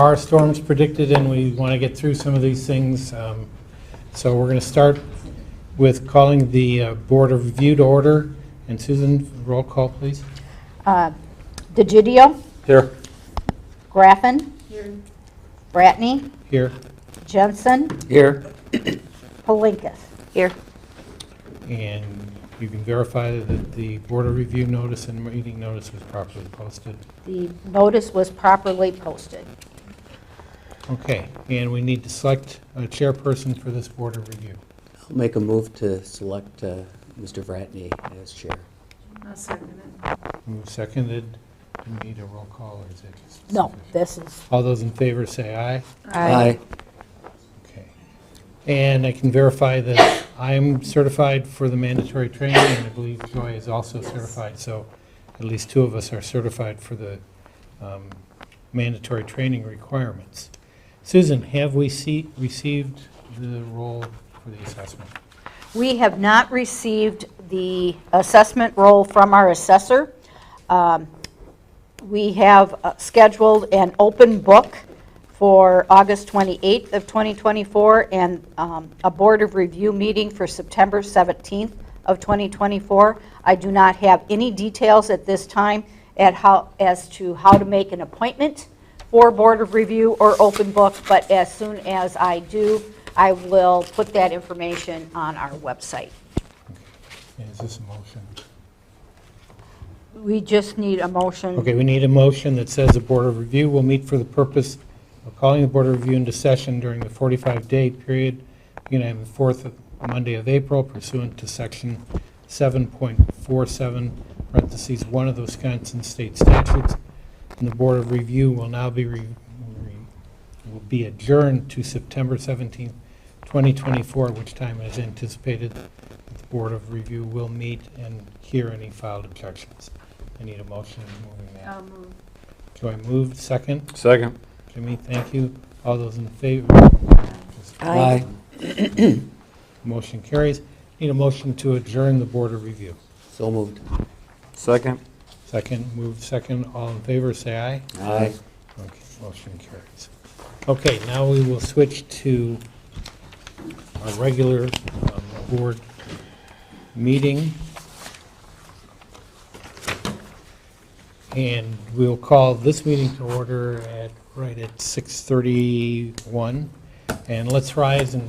are storms predicted, and we want to get through some of these things. So we're going to start with calling the Board of Review to order. And Susan, roll call, please. DeGidio. Here. Graffin. Here. Bratney. Here. Jensen. Here. Palinkas. Here. And you can verify that the Board of Review notice and meeting notice was properly posted. The notice was properly posted. Okay, and we need to select a chairperson for this Board of Review. I'll make a move to select Mr. Bratney as chair. I'll second it. Move seconded. Do we need a roll call, or is it just? No, this is. All those in favor say aye. Aye. Okay. And I can verify that I'm certified for the mandatory training, and I believe Joy is also certified, so at least two of us are certified for the mandatory training requirements. Susan, have we received the roll for the assessment? We have not received the assessment roll from our assessor. We have scheduled an open book for August 28th of 2024 and a Board of Review meeting for September 17th of 2024. I do not have any details at this time as to how to make an appointment for Board of Review or open book, but as soon as I do, I will put that information on our website. Okay. Is this a motion? We just need a motion. Okay, we need a motion that says the Board of Review will meet for the purpose of calling the Board of Review into session during the 45-day period beginning on the 4th Monday of April pursuant to Section 7.47, parentheses, 1 of the Wisconsin State Statutes. And the Board of Review will now will be adjourned to September 17th, 2024, at which time it is anticipated that the Board of Review will meet and hear any filed objections. I need a motion moving that. I'll move. Joy moved, second. Second. Jimmy, thank you. All those in favor? Aye. Motion carries. Need a motion to adjourn the Board of Review. So moved. Second. Second, moved second. All in favor, say aye. Aye. Okay, motion carries. Okay, now we will switch to our regular board meeting. And we'll call this meeting to order right at 6:31. And let's rise and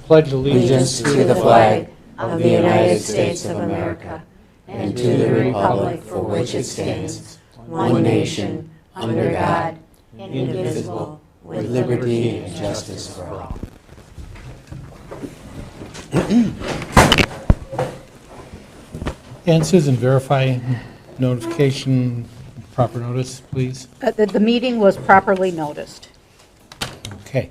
pledge allegiance to the flag of the United States of America and to the republic for which it stands, one nation, under God, indivisible, with liberty and justice for all. And Susan, verify notification, proper notice, please. The meeting was properly noticed. Okay.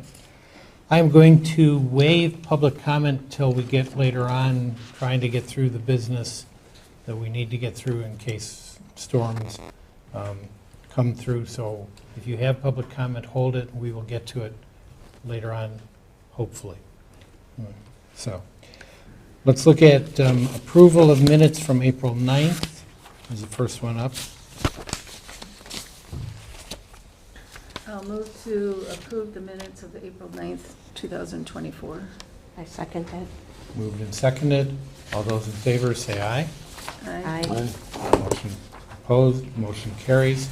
I'm going to waive public comment till we get later on, trying to get through the business that we need to get through in case storms come through. So if you have public comment, hold it. We will get to it later on, hopefully. So let's look at approval of minutes from April 9th. Is the first one up. I'll move to approve the minutes of the April 9th, 2024. I second that. Moved and seconded. All those in favor say aye. Aye. Motion opposed, motion carries.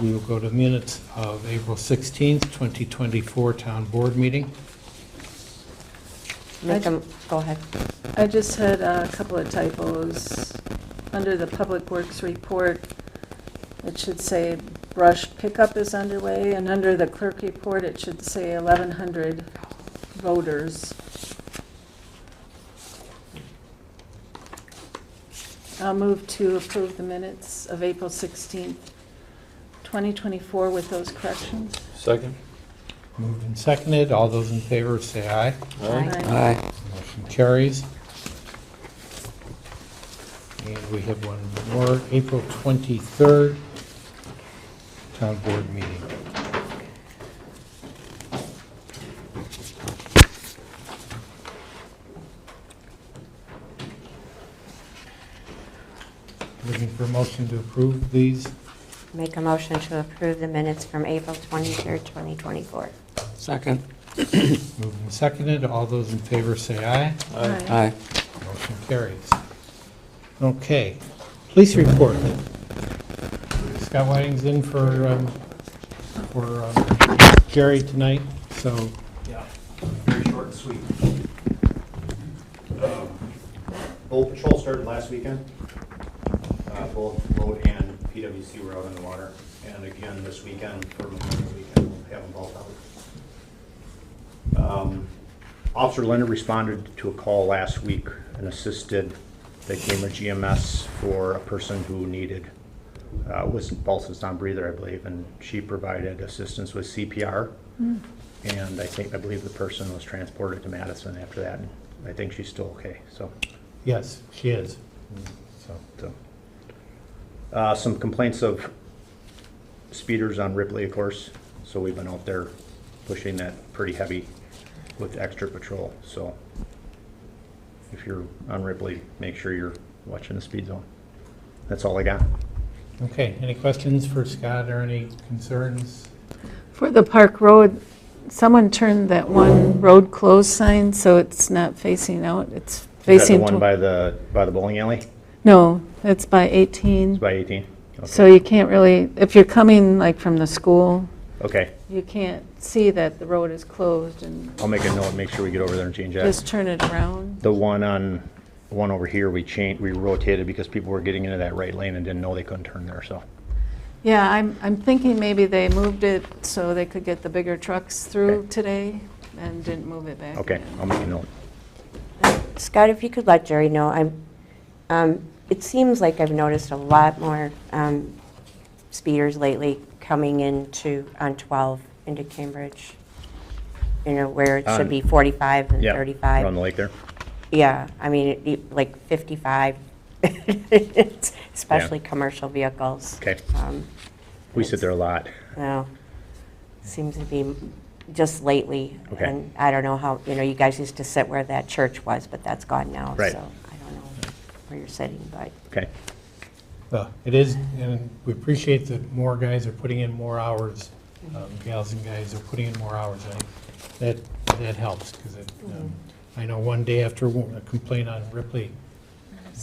We will go to minutes of April 16th, 2024 Town Board meeting. Go ahead. I just had a couple of typos. Under the Public Works report, it should say brush pickup is underway, and under the clerk report, it should say 1,100 voters. I'll move to approve the minutes of April 16th, 2024 with those corrections. Second. Moved and seconded. All those in favor say aye. Aye. Motion carries. And we have one more, April 23rd Town Board meeting. Looking for for a motion to approve these? Make a motion to approve the minutes from April 23rd, 2024. Second. Moved and seconded. All those in favor say aye. Aye. Motion carries. Okay, police report. Scott Whiting's in for Jerry tonight, so Yeah, very short and sweet. Boat patrol started last weekend. Both boat and PWC were out on the water. And again, this weekend, for Memorial Weekend, we'll have them both out. Officer Leonard responded to a call last week and assisted the Cambridge GMS for a person who needed, was pulses non-breather, I believe, and she provided assistance with CPR. And I believe the person was transported to Madison after that, and I think she's still okay, so. yes, she is. Some complaints of speeders on Ripley, of course, so we've been out there pushing that pretty heavy with extra patrol, so if you're on Ripley, make sure you're watching the speed zone. That's all I got. Okay, any questions for Scott or any concerns? For the Park Road, someone turned that one road closed sign, so it's not facing out, it's Is that facing. the one by the bowling alley? No, it's by 18. It's by 18? Okay. So you can't really, if you're coming like from the school, Okay, you can't see that the road is closed and I'll make a note, make sure we get over there and change that. just turn it around. The one over here, we rotated because people were getting into that right lane and didn't know they couldn't turn there, so. Yeah, I'm thinking maybe they moved it so they could get the bigger trucks through Okay. today and didn't move it back. Okay, again. I'll make a note. Scott, if you could let Jerry know, it seems like I've noticed a lot more speeders lately coming into, on 12 into Cambridge, you know, where it should be 45 and Yeah, 35. around the lake there. Yeah, I mean, like 55, especially commercial vehicles. Okay. We sit there a lot. Well, seems to be just lately. Okay. And I don't know how, you know, you guys used to sit where that church was, but that's gone now. Right. So I don't know where you're sitting, but. Okay, Well, it is, and we appreciate that more guys are putting in more hours, gals and guys are putting in more hours. That helps, because I know one day after a complaint on Ripley,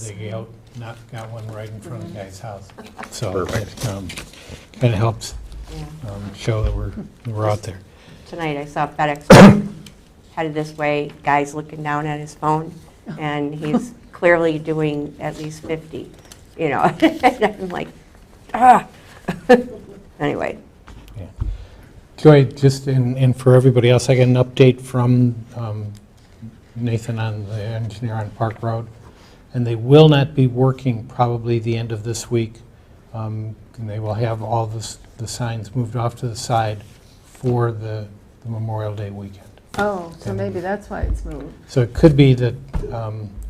they got one right in front of the guy's house. So it kind of helps Yeah. show that we're out there. Tonight I saw FedEx headed this way, guy's looking down at his phone, and he's clearly doing at least 50, you know. And I'm like, ah. Anyway. Yeah. Joy, just, and for everybody else, I got an update from Nathan on the engineer on Park Road, and they will not be working probably the end of this week. And they will have all the signs moved off to the side for the Memorial Day weekend. Oh, so maybe that's why it's moved. So it could be that,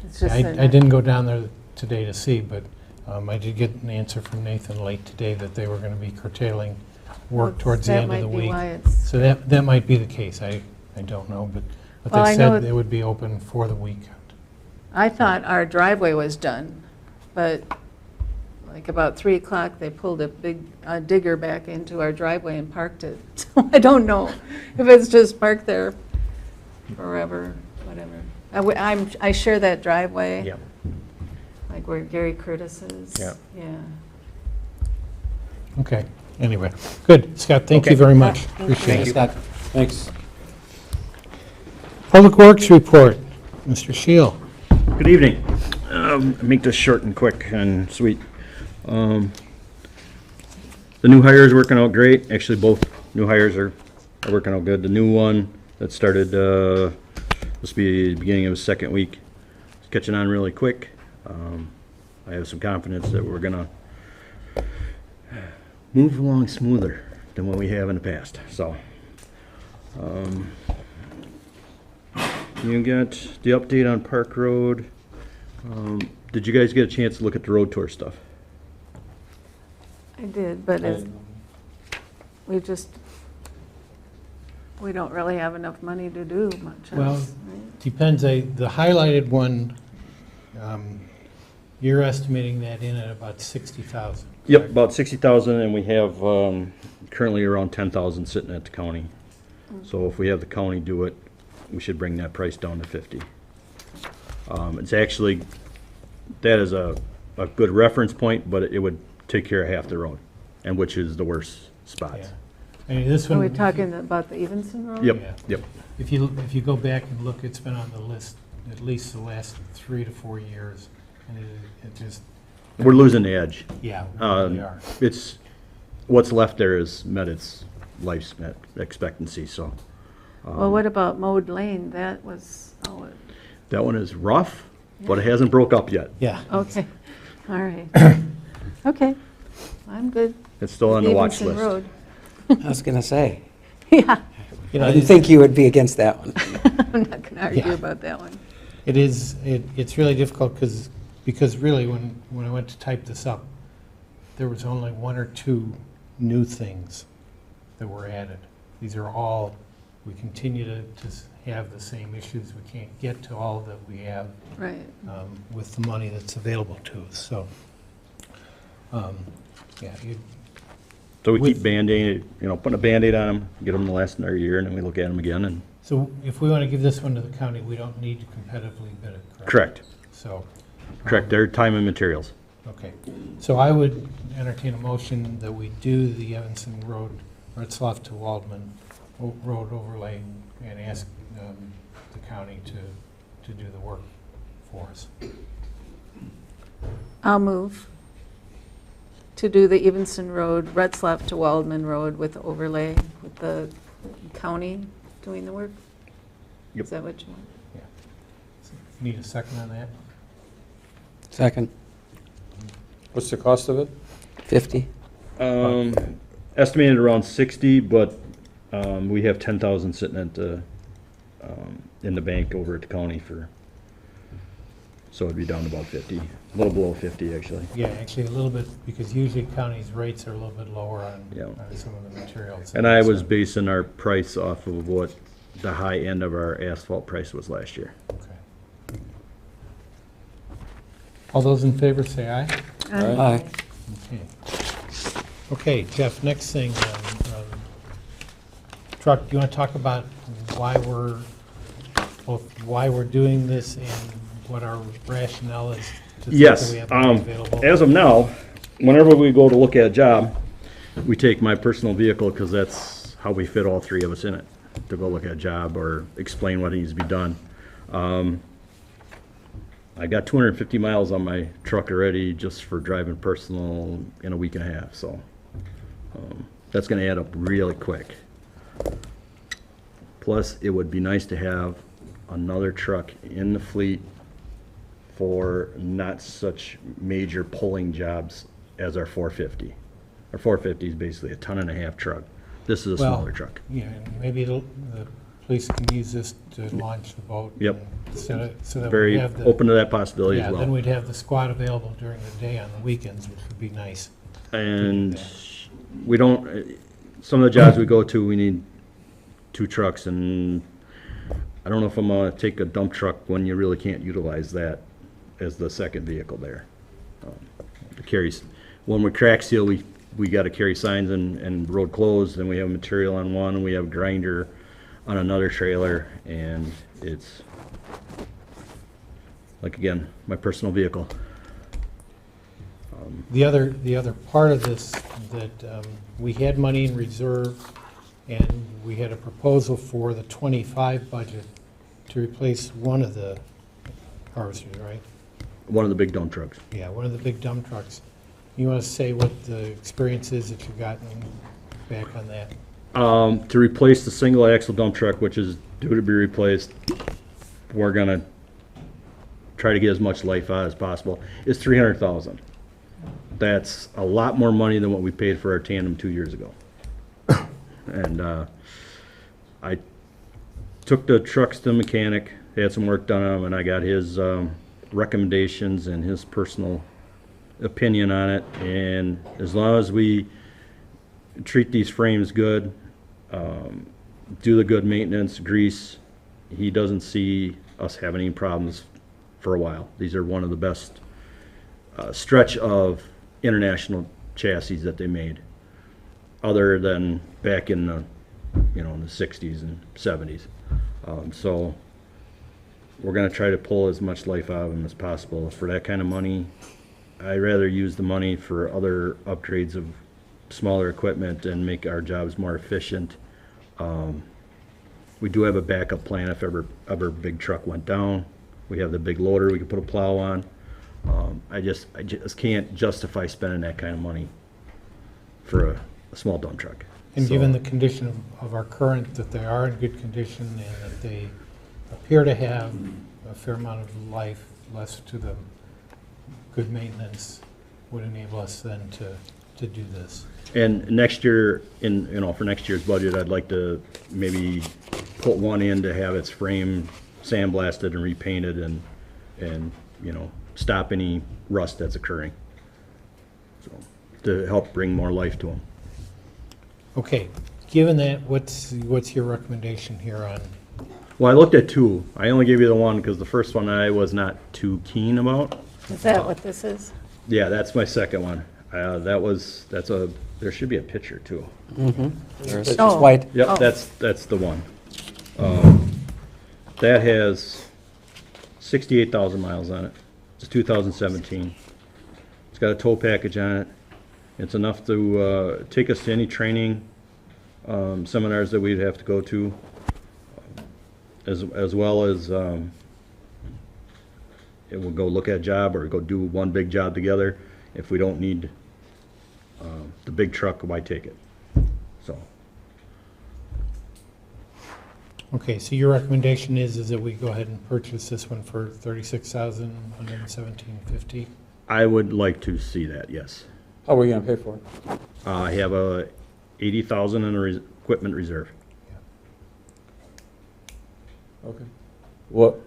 It's just I that- didn't go down there today to see, but I did get an answer from Nathan late today that they were going to be curtailing work towards the end of the That might be week. why it's, So that might be the case. I don't know, but Well, they I know said it- they would be open for the weekend. I thought our driveway was done, but like about 3 o'clock, they pulled a big digger back into our driveway and parked it. So I don't know if it's just parked there forever, whatever. I share that driveway. yeah. Like where Gary Curtis is. Yeah. Yeah. Okay, anyway, good. Scott, thank you Okay. very much. Thank you. Appreciate it. Scott. Thanks. Public Works Report, Mr. Shield. Good evening. Make this short and quick and sweet. The new hire is working out great. Actually, both new hires are working out good. The new one that started, this will be the beginning of his second week. It's catching on really quick. I have some confidence that we're gonna move along smoother than what we have in the past, so. You got the update on Park Road. Did you guys get a chance to look at the road tour stuff? I did, but we don't really have enough money to do much Well, else. Right? Depends, the highlighted one, You're estimating that in at about 60,000. Yep, correct? about 60,000, and we have currently around 10,000 sitting at the county. So if we have the county do it, we should bring that price down to 50. It's actually, that is a good reference point, but it would take care of half the road, and which is the worst spots. Yeah. I mean, this Are one. we talking about the Evanston Road? Yep, Yeah. yep. If you go back and look, it's been on the list at least the last 3 to 4 years, and it just, We're losing the edge. yeah, we really Um, are. It's, what's left there is met its life expectancy, so. Well, what about Mode Lane? That was, oh, That one is rough, but it hasn't broke up yet. Yeah. okay, all right. Okay, I'm good. It's still on the watch Evanston list. Road. I was gonna say, Yeah, You know, I didn't think you would be against that one. I'm not gonna argue Yeah. about that one. it's really difficult because really when I went to type this up, there was only 1 or 2 new things that were added. These are all, we continue to have the same issues. We can't get to all that we have Right. with the money that's available to us, so. Yeah, So we With- keep Band-Aid, putting a Band-Aid on them, get them to last another year, and then we look at them again, and, so if we want to give this one to the county, we don't need to competitively bid it, correct? correct, So. correct, they're time and materials. Okay, so I would entertain a motion that we do the Evanston Road, Retzloff to Waldman Road overlay and ask the county to do the work for us. I'll move to do the Evanston Road, Retzlaff to Waldman Road with overlay, with the county doing the work? Yep. Is that what you want? Need a second on that? Second, What's the cost of it? 50? Estimated around 60, but we have 10,000 sitting at the, in the bank over at the county so it'd be down to about 50, a little below 50, actually. Yeah, actually a little bit, because usually county's rates are a little bit lower Yeah. on some of the materials. And I was So, basing our price off of what the high end of our asphalt price was last year. okay. All those in favor say aye. Aye. Okay. Okay, Jeff, next thing, truck, do you want to talk about both why we're doing this and what our rationale is? to think that Yes, we have money available? as of now, whenever we go to look at a job, we take my personal vehicle, because that's how we fit all 3 of us in it, to go look at a job or explain what needs to be done. I got 250 miles on my truck already just for driving personal in a week and a half, so that's gonna add up really quick. Plus, it would be nice to have another truck in the fleet for not such major pulling jobs as our 450. Our 450 is basically a 1.5-ton truck. This is a Well, smaller truck. Yeah, and maybe the police can use this to launch the boat. Yep. So that we Very have the. open to that possibility as Yeah, then well. we'd have the squad available during the day on the weekends, which would be nice. And we don't, some of the jobs we go to, we need 2 trucks, and I don't know if I'm gonna take a dump truck when you really can't utilize that as the second vehicle there. It carries, when we crack seal, we gotta carry signs and road closed, and we have material on one, and we have a grinder on another trailer, and it's, like, again, my personal vehicle. The other part of this, that we had money in reserve, and we had a proposal for the '25 budget to replace one of the harvesters, right? One of the big dump trucks. Yeah, one of the big dump trucks. You want to say what the experience is that you've gotten back on that? To replace the single axle dump truck, which is due to be replaced, we're gonna try to get as much life out as possible, is $300,000. That's a lot more money than what we paid for our tandem 2 years ago. And I took the trucks to the mechanic, had some work done on them, and I got his recommendations and his personal opinion on it. And as long as we treat these frames good, do the good maintenance, grease, he doesn't see us having any problems for a while. These are one of the best stretch of international chassis that they made, other than back in the, in the 60s and 70s. So we're gonna try to pull as much life out of them as possible. For that kind of money, I'd rather use the money for other upgrades of smaller equipment and make our jobs more efficient. We do have a backup plan if ever big truck went down. We have the big loader we can put a plow on. I just can't justify spending that kind of money for a small dump truck. And So- given the condition of our current, that they are in good condition and that they appear to have a fair amount of life left to them, good maintenance would enable us then to do this. And next year, for next year's budget, I'd like to maybe put one in to have its frame sandblasted and repainted and stop any rust that's occurring. So, to help bring more life to them. Okay, given that, what's your recommendation here on, Well, I looked at two. I only gave you the one because the first one I was not too keen about. Is that what this is? Yeah, that's my second one. There should be a picture too. There's just Oh. white. Yep, Oh. that's the one. That has 68,000 miles on it. It's 2017. It's got a tow package on it. It's enough to take us to any training seminars that we'd have to go to, as well as it will go look at a job or go do one big job together. If we don't need the big truck, why take it? So. okay, so your recommendation is that we go ahead and purchase this one for $36,117.50? I would like to see that, yes. How are we gonna pay for it? I have a 80,000 in a equipment reserve. Okay. What,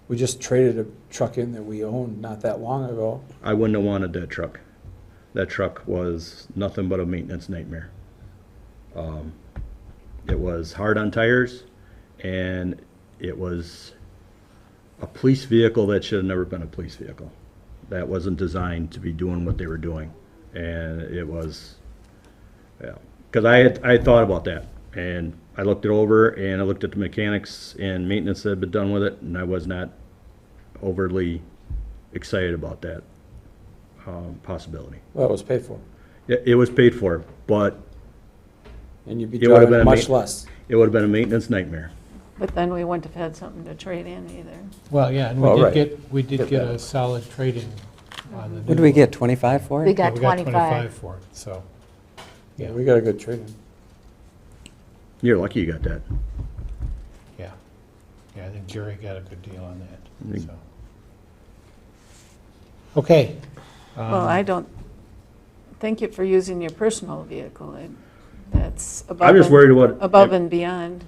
we just traded a truck in that we owned not that long ago. I wouldn't have wanted that truck. That truck was nothing but a maintenance nightmare. It was hard on tires, and it was a police vehicle that should have never been a police vehicle. That wasn't designed to be doing what they were doing. And it was, yeah, because I had thought about that, and I looked it over, and I looked at the mechanics and maintenance that had been done with it, and I was not overly excited about that possibility. Well, it was paid for, It was paid for, but and you'd be It would've driving been a much less. it would have been a maintenance nightmare. But then we wouldn't have had something to trade in either. Well, yeah, and Well, right. we did Get get that. a solid trade-in on the new What did we one. get, 25 for We it? Yeah, got we got 25. for it, so, Yeah, yeah, we got a good trade-in. You're lucky you got that. yeah. Yeah, I think Jerry got a good deal on that, Mm. so. Okay. Well, I don't, thank you for using your personal vehicle. That's above. I'm just and- worried about Above and beyond.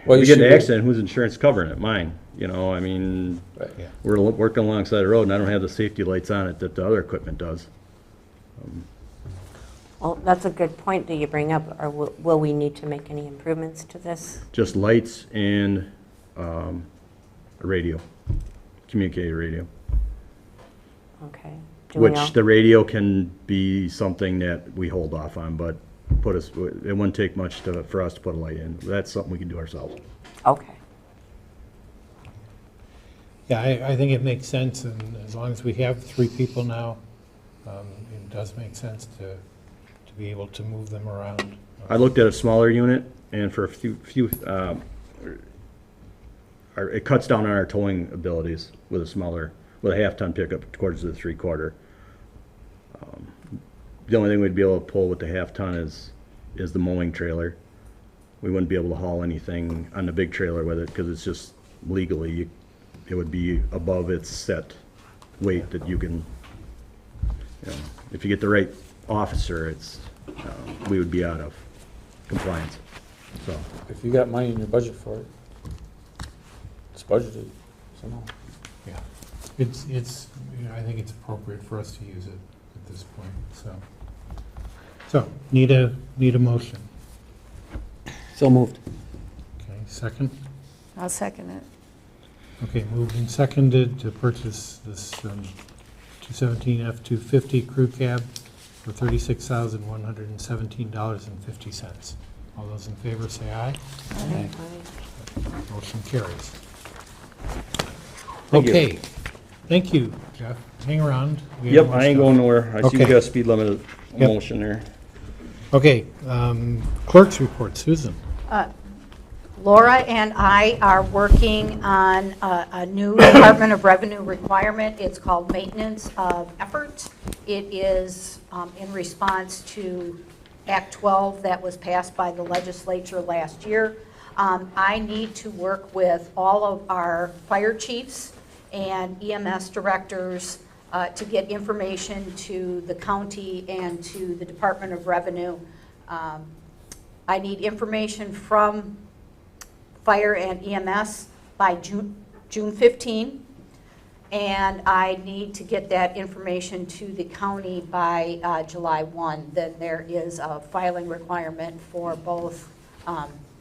Well, we you get should in an be- accident, whose insurance covering it? Mine. I mean, Right. Yeah. we're working alongside the road, and I don't have the safety lights on it that the other equipment does. Well, that's a good point that you bring up. Or will we need to make any improvements to this? Just lights and a radio, communicator radio. Okay. Do we all- Which the radio can be something that we hold off on, but it wouldn't take much for us to put a light in. That's something we can do ourselves. Okay. Yeah, I think it makes sense, and as long as we have 3 people now, it does make sense to be able to move them around. I looked at a smaller unit, and for a few, it cuts down on our towing abilities with a half-ton pickup towards the 3/4. The only thing we'd be able to pull with the half-ton is the mowing trailer. We wouldn't be able to haul anything on the big trailer with it, because it's just legally, it would be above its set weight that you can, if you get the right officer, we would be out of compliance, so. If you got money in your budget for it, it's budgeted somehow. Yeah, it's, I think it's appropriate for us to use it at this point, so. So, need a motion. So moved. Okay, second? I'll second it. Okay, moved and seconded to purchase this 217 F-250 crew cab for $36,117.50. All those in favor say aye. Aye. Motion carries. Thank you. Okay, thank you, Jeff. Hang around. We have Yep, more I ain't stuff. going nowhere. I see we Okay. got a speed limit Yep. motion there. Okay, clerk's report, Susan. Laura and I are working on a new Department of Revenue requirement. It's called Maintenance of Effort. It is in response to Act 12 that was passed by the legislature last year. I need to work with all of our fire chiefs and EMS directors to get information to the county and to the Department of Revenue. I need information from fire and EMS by June 15, and I need to get that information to the county by July 1. Then there is a filing requirement for both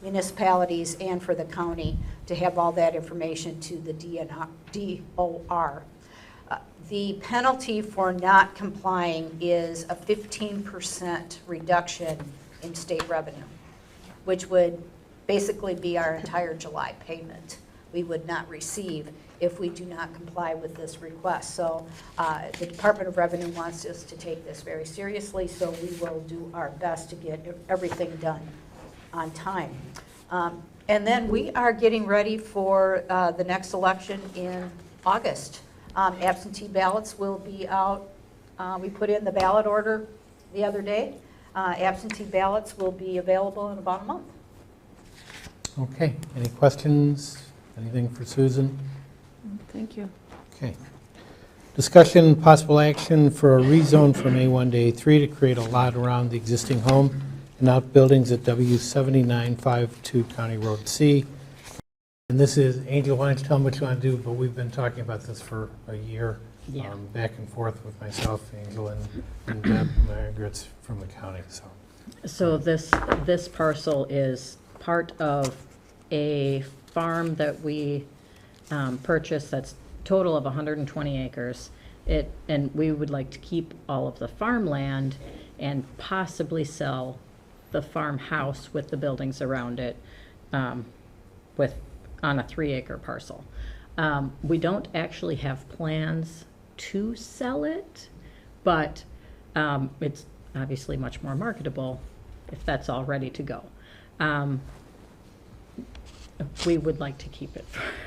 municipalities and for the county to have all that information to the DOR. The penalty for not complying is a 15% reduction in state revenue, which would basically be our entire July payment we would not receive if we do not comply with this request. So the Department of Revenue wants us to take this very seriously, so we will do our best to get everything done on time. And then we are getting ready for the next election in August. Absentee ballots will be out. We put in the ballot order the other day. Absentee ballots will be available in about a month. Okay, any questions? Anything for Susan? Thank you. Okay. Discussion and possible action for a rezone from A1 to A3 to create a lot around the existing home and outbuildings at W7952 County Road C. And this is, Angel, why don't you tell them what you want to do, but we've been talking about this for a year, back and forth with myself, Angel, and Deb Margaret's from the county, so. So this parcel is part of a farm that we purchased that's total of 120 acres. And we would like to keep all of the farmland and possibly sell the farmhouse with the buildings around it on a 3-acre parcel. We don't actually have plans to sell it, but it's obviously much more marketable if that's all ready to go. We would like to keep it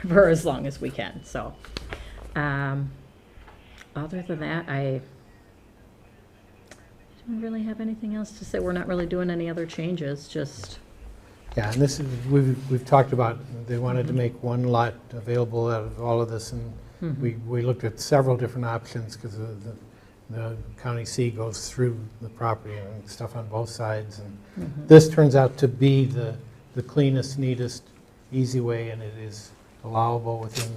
for as long as we can. So other than that, I don't really have anything else to say. We're not really doing any other changes, just. Yeah, and this is, we've talked about, they wanted to make one lot available out of all of this, and we looked at several different options because the county C goes through the property and stuff on both sides. And this turns out to be the cleanest, neatest, easy way, and it is allowable within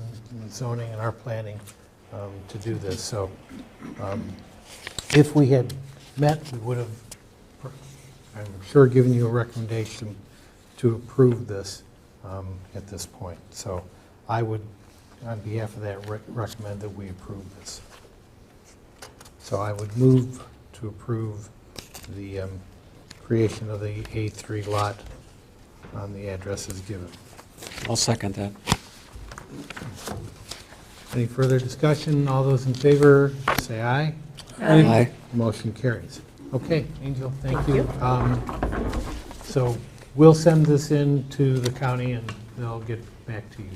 zoning and our planning to do this. So if we had met, we would have, I'm sure, given you a recommendation to approve this at this point. So I would, on behalf of that, recommend that we approve this. So I would move to approve the creation of the A3 lot on the addresses given. I'll second that. Any further discussion? All those in favor, say aye. Aye. Motion carries. Okay, Angel, thank you. So we'll send this in to the county and they'll get back to you.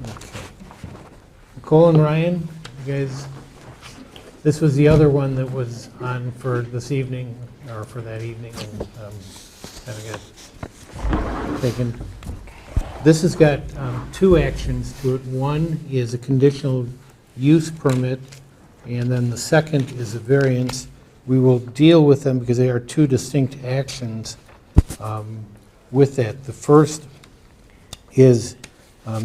Okay. Nicole and Ryan, you guys, this was the other one that was on for this evening, or for that evening, and kind of got taken. This has got 2 actions to it. One is a conditional use permit, and then the second is a variance. We will deal with them because they are 2 distinct actions with that. The first is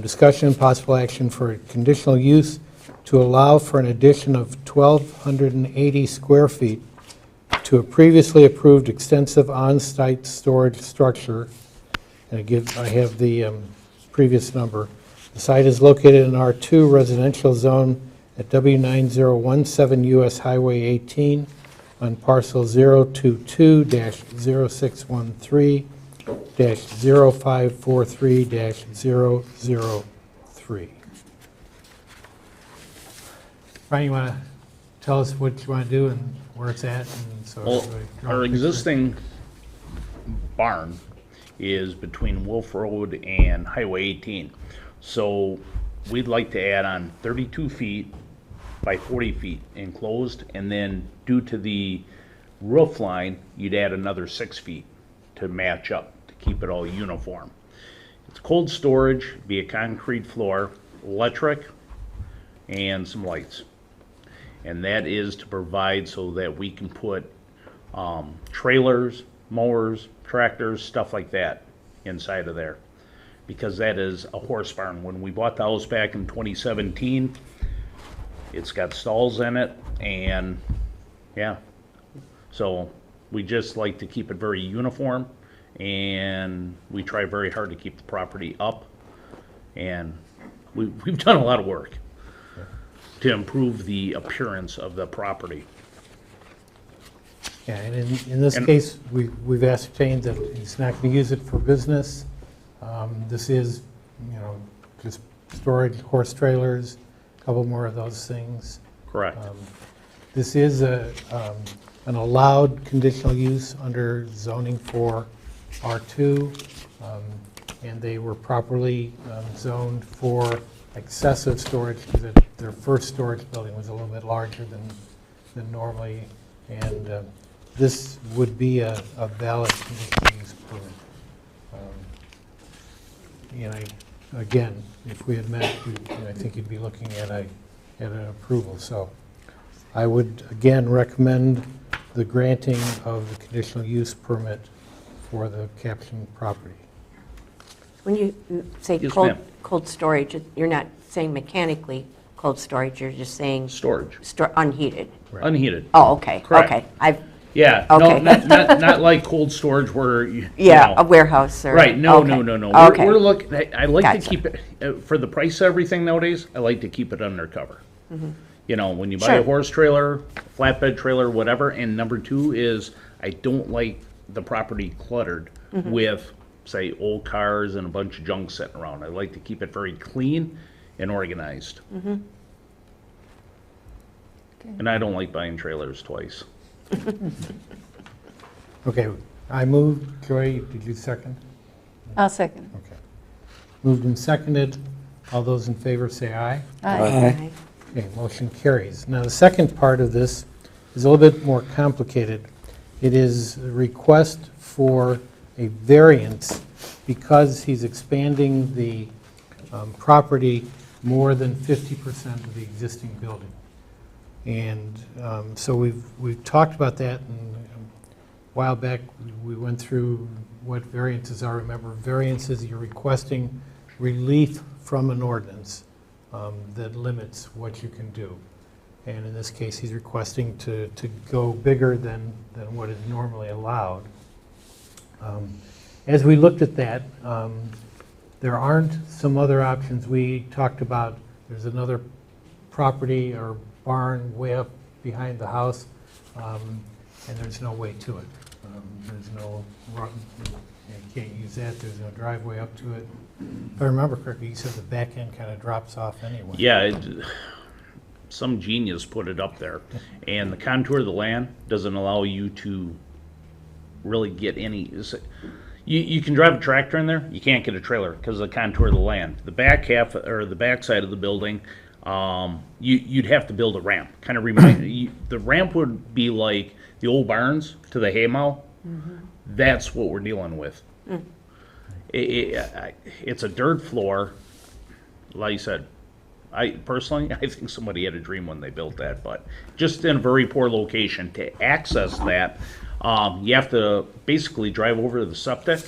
discussion and possible action for a conditional use to allow for an addition of 1,280 square feet to a previously approved extensive on-site storage structure. And I have the previous number. The site is located in R2 residential zone at W9017 US Highway 18 on parcel 022-0613-0543-003. Brian, you want to tell us what you want to do and where it's at? And so Well, everybody can our picture it? existing barn is between Wolf Road and Highway 18. So we'd like to add on 32 feet by 40 feet enclosed, and then due to the roof line, you'd add another 6 feet to match up, to keep it all uniform. It's cold storage, be a concrete floor, electric, and some lights. And that is to provide so that we can put trailers, mowers, tractors, stuff like that inside of there. Because that is a horse barn. When we bought the house back in 2017, it's got stalls in it, and yeah. So we just like to keep it very uniform, and we try very hard to keep the property up. And we've done a lot of work to improve the appearance of the property. Yeah, and in this And- case, we've ascertained that he's not going to use it for business. This is, just storage, horse trailers, a couple more of those things. Correct. This is an allowed conditional use under zoning for R2, and they were properly zoned for excessive storage because their first storage building was a little bit larger than normally, and this would be a valid conditional use permit. Again, if we had met, I think you'd be looking at an approval. So I would, again, recommend the granting of the conditional use permit for the captioned property. When you say Yes, cold, ma'am. cold storage, you're not saying mechanically cold storage, you're just saying Storage, unheated? Right. unheated. Oh, okay, Correct. okay. Yeah, no, Okay. not like cold storage where you Yeah, know. a warehouse or? Right, no, okay. no, no, no. Okay. We're looking, I like to Gotcha. keep it, for the price of everything nowadays, I like to keep it undercover. You know, when you buy a Sure. horse trailer, flatbed trailer, whatever, and number two is, I don't like the property cluttered with, say, old cars and a bunch of junk sitting around. I like to keep it very clean and organized. And I don't like buying trailers twice. Okay, I moved. Joy, did you second? I'll second. Okay. Moved and seconded. All those in favor say aye. Aye. Okay, motion carries. Now, the second part of this is a little bit more complicated. It is a request for a variance because he's expanding the property more than 50% of the existing building. And so we've talked about that, and a while back, we went through what variances are. Remember, variances, you're requesting relief from an ordinance that limits what you can do. And in this case, he's requesting to go bigger than what is normally allowed. As we looked at that, there aren't some other options. We talked about, there's another property or barn way up behind the house, and there's no way to it. There's no, you can't use that, there's no driveway up to it. If I remember correctly, you said the back end kind of drops off anyway. Yeah, some genius put it up there. And the contour of the land doesn't allow you to really get any, you can drive a tractor in there, you can't get a trailer because of the contour of the land. The back half, or the back side of the building, you'd have to build a ramp. Kind of the ramp would be like the old barns to the haymow. That's what we're dealing with. It's a dirt floor. Like I said, I think somebody had a dream when they built that, but just in a very poor location. To access that, you have to basically drive over to the septic.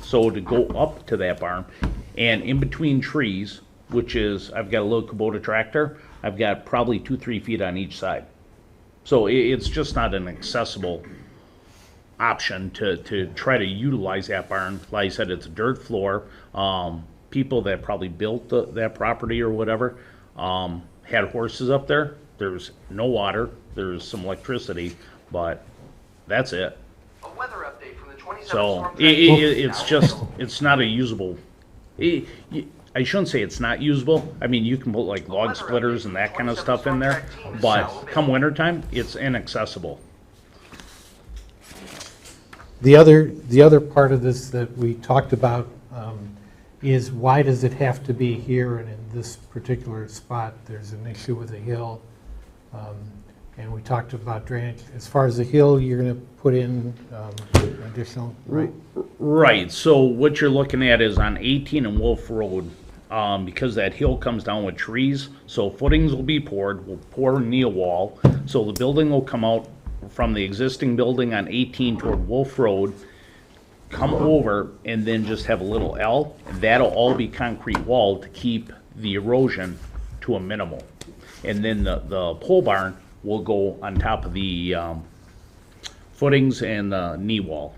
So to go up to that barn, and in between trees, which is, I've got a little Kubota tractor, I've got probably 2-3 feet on each side. So it's just not an accessible option to try to utilize that barn. Like I said, it's a dirt floor. people that probably built that property or whatever, had horses up there. There's no water, there's some electricity, but that's it. A weather update from the 27th So storm it's just, it's not a usable, I shouldn't say it's not usable. I mean, you can put like log splitters and that kind of stuff in there, but come wintertime, it's inaccessible. The other part of this that we talked about is why does it have to be here and in this particular spot? There's an issue with the hill. And we talked about drainage. As far as the hill, you're going to put in additional, right? Right, so what you're looking at is on 18 and Wolf Road, because that hill comes down with trees, so footings will be poured, we'll pour knee wall, so the building will come out from the existing building on 18 toward Wolf Road, come over, and then just have a little L, and that'll all be concrete wall to keep the erosion to a minimal. And then the pole barn will go on top of the footings and the knee wall.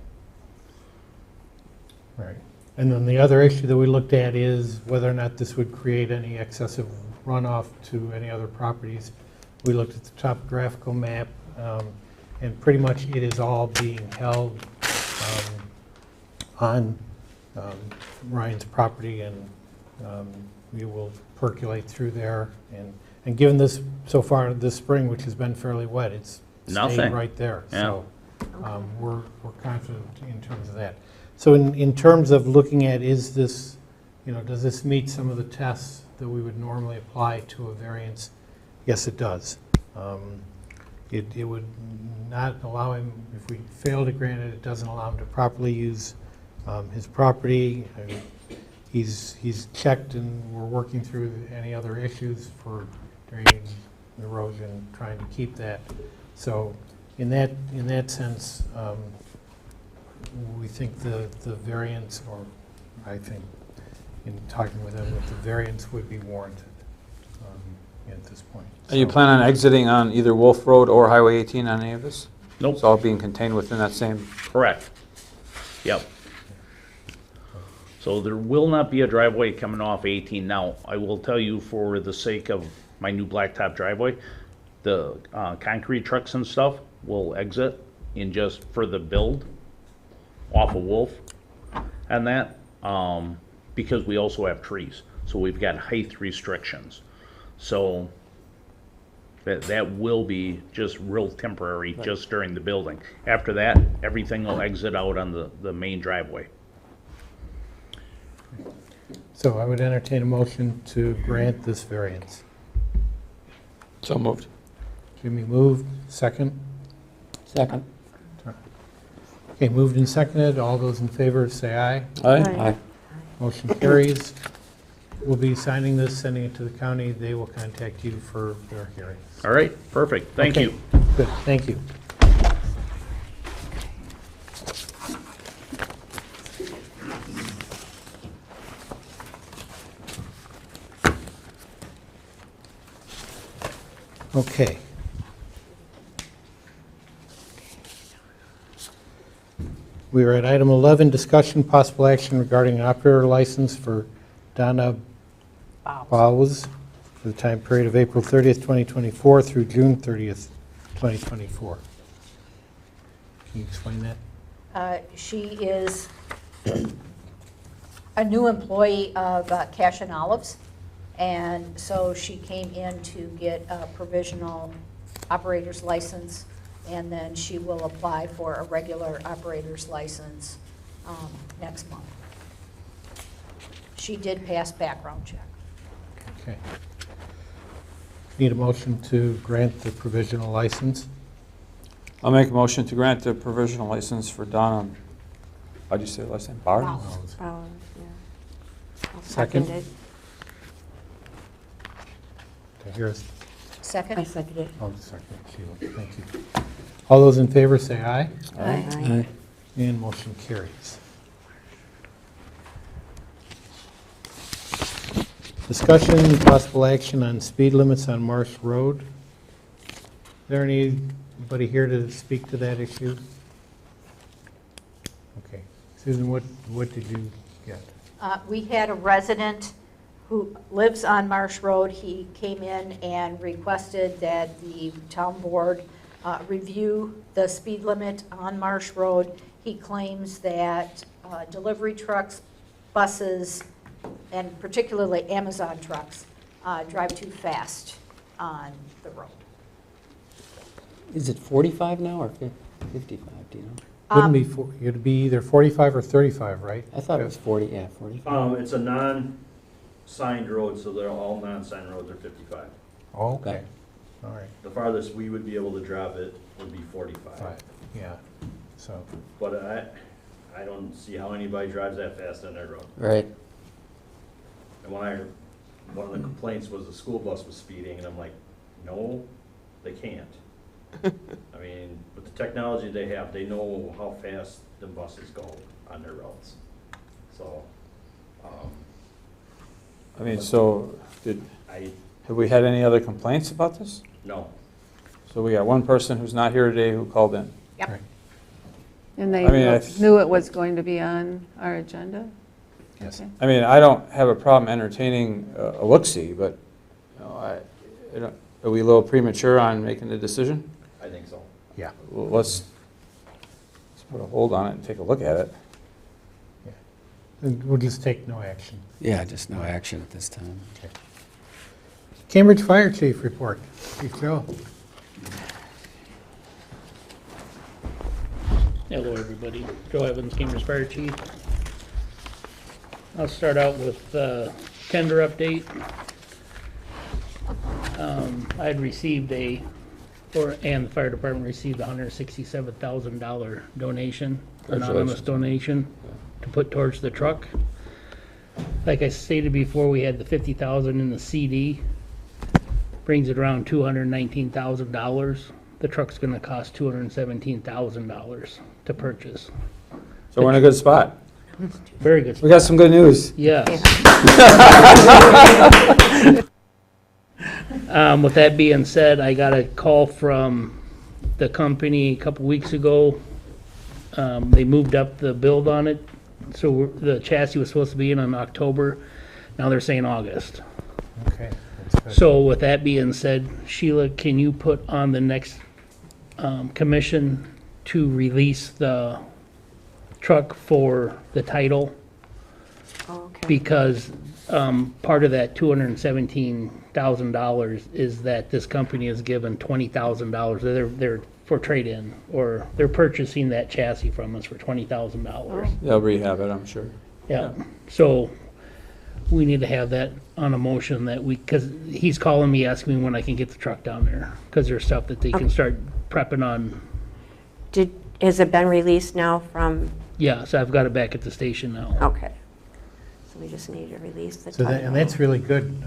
Right. And then the other issue that we looked at is whether or not this would create any excessive runoff to any other properties. We looked at the topographical map, and pretty much it is all being held on Ryan's property, and we will percolate through there. And given this, so far this spring, which has been fairly wet, it's stayed Nothing. right there. Yeah. So we're confident in terms of that. So in terms of looking at, is this, does this meet some of the tests that we would normally apply to a variance? Yes, it does. It would not allow him, if we fail to grant it, it doesn't allow him to properly use his property. He's checked, and we're working through any other issues for drainage, erosion, trying to keep that. So in that sense, we think the variance, or I think in talking with him, that the variance would be warranted at this point. Are you So- planning on exiting on either Wolf Road or Highway 18 on any of this? Nope. It's all being contained within that same, Correct. Yep. So there will not be a driveway coming off 18. Now, I will tell you, for the sake of my new blacktop driveway, the concrete trucks and stuff will exit in just for the build off of Wolf and that, because we also have trees. So we've got height restrictions. So that will be just real temporary, just during the building. After that, everything will exit out on the main driveway. So I would entertain a motion to grant this variance. so moved. Jimmy moved, second. Second. Okay, moved and seconded. All those in favor say aye. Aye. Motion carries. We'll be signing this, sending it to the county. They will contact you for their hearings. All right, perfect. Thank Okay, you. Good, thank you. Okay. We are at item 11, discussion possible action regarding an operator license for Donna Bowles for the time period of April 30th, 2024 through June 30th, 2024. Can you explain that? She is a new employee of Cash and Olives, and so she came in to get a provisional operator's license, and then she will apply for a regular operator's license next month. She did pass background check. Okay. Need a motion to grant the provisional license? I'll make a motion to grant the provisional license for Donna, how'd you say the last name? Bauer? Wow. Oh, yeah. I'll Second. second it. Do I hear a Second? I second it. Oh, second, Sheila, thank you. All those in favor say aye, Aye. and motion carries. Discussion and possible action on speed limits on Marsh Road. Is there anybody here to speak to that issue? Okay. Susan, what did you get? We had a resident who lives on Marsh Road. He came in and requested that the town board review the speed limit on Marsh Road. He claims that delivery trucks, buses, and particularly Amazon trucks drive too fast on the road. Is it 45 now or 55, do you know? Wouldn't be, it'd be either 45 or 35, right? I thought it was 40, yeah, 45. It's a non-signed road, so they're all non-signed roads are 55. Oh, okay, all right, The farthest we would be able to drop it would be 45. five, yeah, so, But I don't see how anybody drives that fast on that road. Right. And one of the complaints was the school bus was speeding, and I'm like, no, they can't. I mean, with the technology they have, they know how fast the buses go on their routes. So, I mean, so, I, have we had any other complaints about this? no. So we got one person who's not here today who called in. Yep. right, And they I mean, I've- knew it was going to be on our agenda? yes. Okay. I mean, I don't have a problem entertaining a look-see, but, you know, I don't, are we a little premature on making the decision? I think so. Yeah, Well, let's put a hold on it and take a look at it. yeah. And we'll just take no action. Yeah, just no action at this time. Okay. Cambridge Fire Chief report. Chief Joe. Hello, everybody. Joe Evans, Cambridge Fire Chief. I'll start out with tender update. I had received and the fire department received a $167,000 donation, anonymous donation to put towards the truck. Like I stated before, we had the $50,000 in the CD. Brings it around $219,000. The truck's gonna cost $217,000 to purchase. So we're in a good spot. Very good. We got some good news. Yes. With that being said, I got a call from the company a couple weeks ago. They moved up the build on it, so the chassis was supposed to be in October. Now they're saying August. Okay, that's good. So with that being said, Sheila, can you put on the next commission to release the truck for the title? Okay. Because part of that $217,000 is that this company is given $20,000. They're for trade-in, or they're purchasing that chassis from us for $20,000. They'll rehab it, I'm sure. Yeah, so we need to have that on a motion that because he's calling me, asking me when I can get the truck down there, because there's stuff that they can start prepping on. Has it been released now from, Yeah, so I've got it back at the station now. okay. So we just need to release the So title. and that's really good.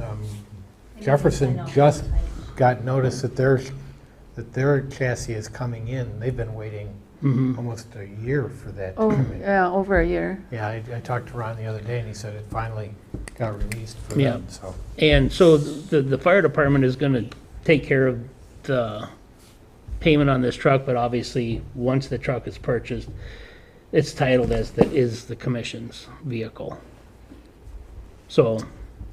Jefferson just got notice that their chassis is coming in. They've been waiting almost a year for that to Oh, come in. yeah, over a year. Yeah, I talked to Ron the other day, and he said it finally got released for Yeah. them, so. And so the fire department is gonna take care of the payment on this truck, but obviously, once the truck is purchased, it's titled as the commission's vehicle. So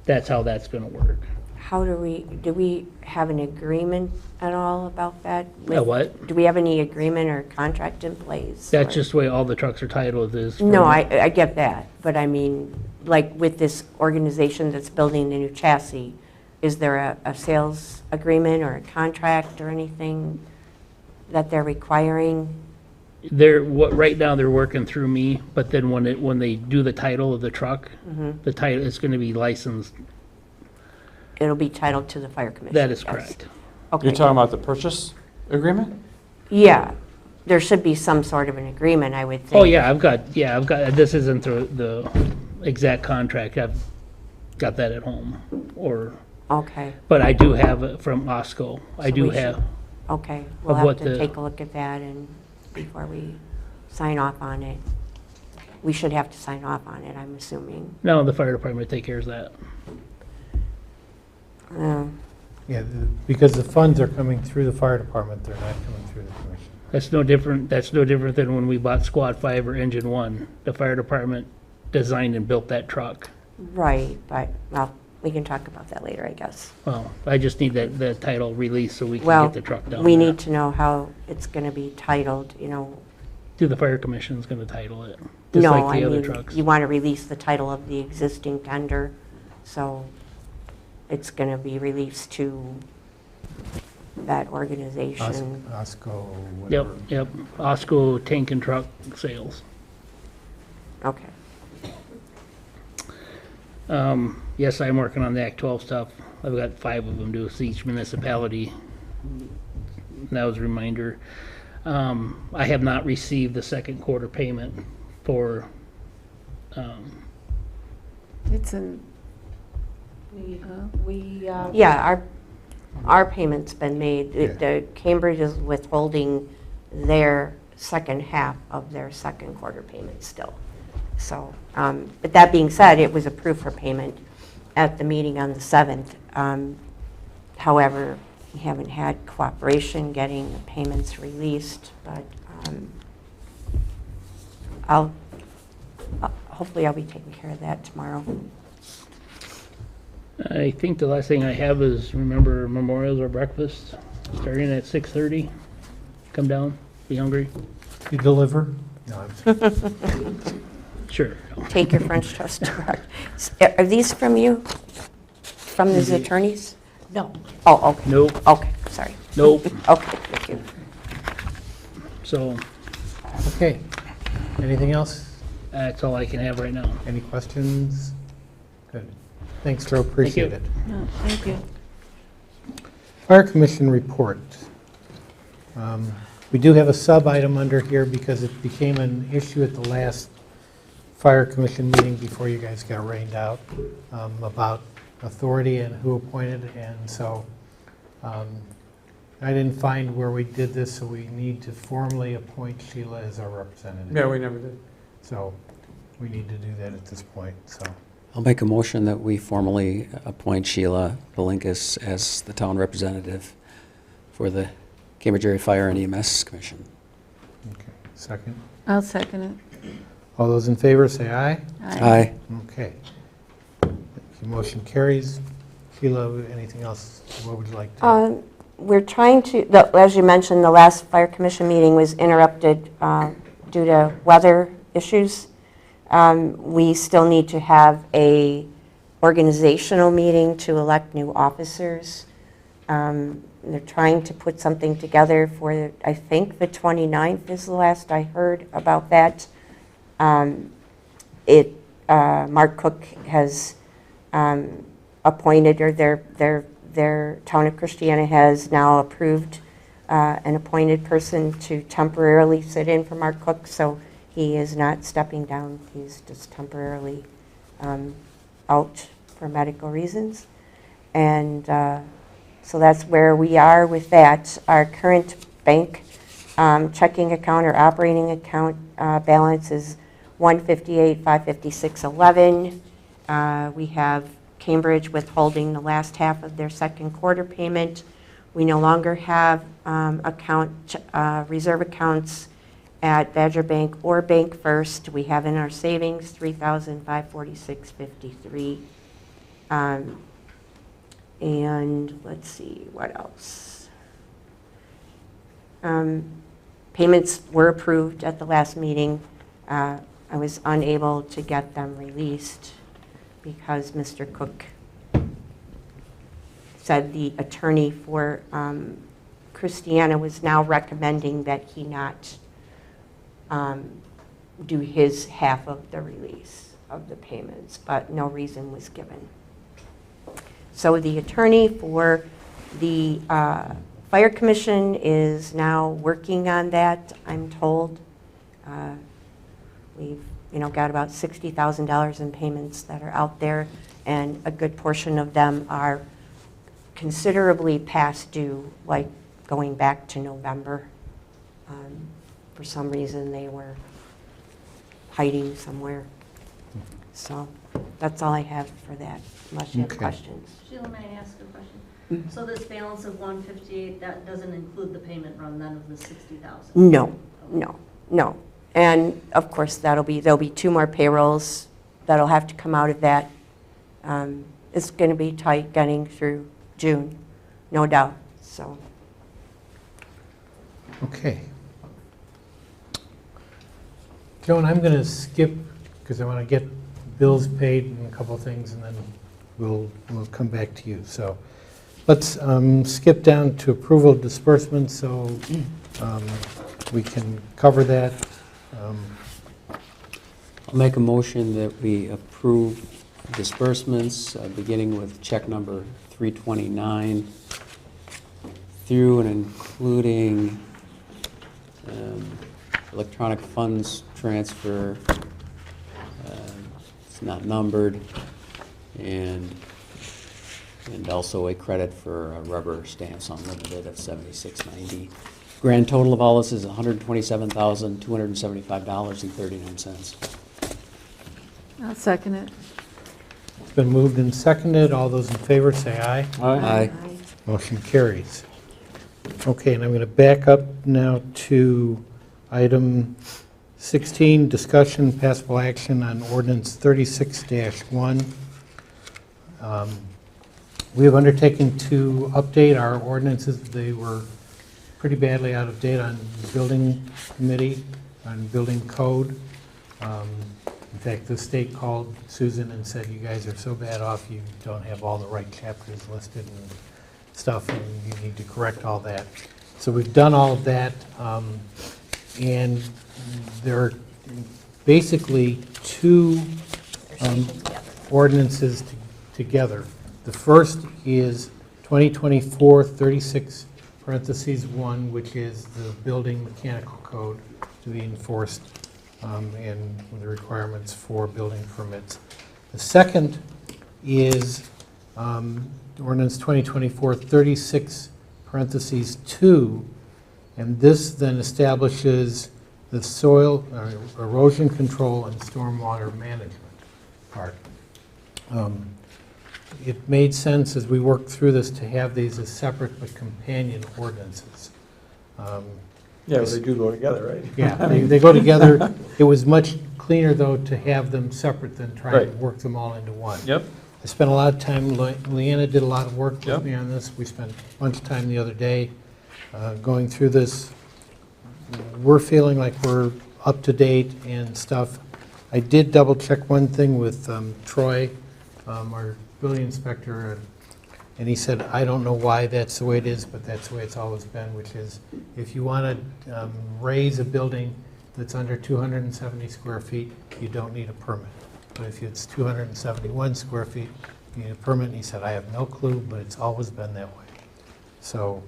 that's how that's gonna work. How do we have an agreement at all about that? A what? Do we have any agreement or contract in place? That's or- just the way all the trucks are titled is. No, I get that, but I mean, like with this organization that's building the new chassis, is there a sales agreement or a contract or anything that they're requiring? Right now, they're working through me, but then when they do the title of the truck, the title is gonna be licensed. It'll be titled to the fire commission? That is yes. correct. Okay. You're talking about the purchase agreement? Yeah, there should be some sort of an agreement, I would think. Oh, yeah, I've got, this isn't the exact contract. I've got that at home, Okay, but I do have it from Osco. I So do we should- have, okay. We'll Of have what to the- take a look at that and before we sign off on it. We should have to sign off on it, I'm assuming. no, the fire department take care of that. Yeah, because the funds are coming through the fire department, they're not coming through the commission. That's no different than when we bought Squad 5 or Engine 1. The fire department designed and built that truck. Right, but, well, we can talk about that later, I guess. Well, I just need the title released so we can Well, get the truck down we there. need to know how it's going to be titled, you know. The fire commission's gonna title it, just No, like I the other mean, trucks. you want to release the title of the existing tender, so it's going to be released to that organization. Osco, Yep, whatever. yep, Osco Tank and Truck Sales. Okay. Yes, I'm working on the Act 12 stuff. I've got 5 of them due to each municipality. That was a reminder. I have not received the second quarter payment for, It's in, Yeah, our payment's been made. Yeah. The Cambridge is withholding their second half of their second quarter payment still. So, but that being said, it was approved for payment at the meeting on the 7th. However, we haven't had cooperation getting the payments released, but hopefully I'll be taking care of that tomorrow. I think the last thing I have is, remember memorials or breakfast, starting at 6:30. Come down, be hungry? You deliver? No, I'm Sure. Take your French toast to breakfast. Are these from you? From these attorneys? No. Oh, okay. Nope, Okay, sorry. nope. Okay, thank you. So Okay. Anything else? that's all I can have right now. Any questions? Good. Thanks, Joe. Appreciate it. no, thank you. Fire Commission report. We do have a sub-item under here because it became an issue at the last Fire Commission meeting before you guys got rained out about authority and who appointed, and so I didn't find where we did this, so we need to formally appoint Sheila as our representative. Yeah, we never did. So we need to do that at this point, so. I'll make a motion that we formally appoint Sheila Belinkus as the town representative for the Cambridge Area Fire and EMS Commission. Okay. Second. I'll second it. All those in favor, say aye. Aye. Okay. The motion carries. Sheila, anything else? What would you like to? We're trying to, as you mentioned, the last Fire Commission meeting was interrupted due to weather issues. We still need to have a organizational meeting to elect new officers. They're trying to put something together for, I think, the 29th is the last I heard about that. Mark Cook has appointed, or their town of Christiana has now approved an appointed person to temporarily sit in for Mark Cook, so he is not stepping down. He's just temporarily out for medical reasons. And so that's where we are with that. Our current bank checking account or operating account balance is $158,556.11. We have Cambridge withholding the last half of their second quarter payment. We no longer have reserve accounts at Badger Bank or Bank First. We have in our savings $3,546.53. And let's see, what else? Payments were approved at the last meeting. I was unable to get them released because Mr. Cook said the attorney for Christiana was now recommending that he not do his half of the release of the payments, but no reason was given. So the attorney for the Fire Commission is now working on that, I'm told. We've got about $60,000 in payments that are out there, and a good portion of them are considerably past due, like going back to November. For some reason, they were hiding somewhere. So that's all I have for that, unless you have Okay. questions. Sheila, may I ask a question? So this balance of 158, that doesn't include the payment run, none of the 60,000? No. And of course, there'll be 2 more payrolls that'll have to come out of that. It's going to be tight getting through June, no doubt, so. Okay. Joan, I'm going to skip, because I want to get bills paid and a couple of things, and then we'll come back to you. So let's skip down to approval of disbursements, so we can cover that. I'll make a motion that we approve disbursements, beginning with check number 329 through and including electronic funds transfer, it's not numbered, and also a credit for rubber stamps unlimited of $76.90. Grand total of all this is $127,275.39. I'll second it. It's been moved and seconded. All those in favor say aye. Aye. Motion carries. Okay, and I'm going to back up now to item 16, discussion, possible action on ordinance 36-1. We have undertaken to update our ordinances. They were pretty badly out of date on the building committee, on building code. In fact, the state called Susan and said, you guys are so bad off, you don't have all the right chapters listed and stuff, and you need to correct all that. So we've done all of that, and there are basically two ordinances together. The first is 2024-36(1), which is the building mechanical code to be enforced and the requirements for building permits. The second is ordinance 2024-36(2), and this then establishes the soil erosion control and stormwater management part. It made sense as we worked through this to have these as separate but companion ordinances. Yeah, they do go together, right? Yeah, they go together. It was much cleaner, though, to have them separate than trying to Right. work them all into one. Yep. I spent a lot of time, Leanna did a lot of work with Yep. me on this. We spent a bunch of time the other day going through this. We're feeling like we're up to date and stuff. I did double check one thing with Troy, our building inspector, and he said, I don't know why that's the way it is, but that's the way it's always been, which is if you want to raise a building that's under 270 square feet, you don't need a permit. But if it's 271 square feet, you need a permit. And he said, I have no clue, but it's always been that way. So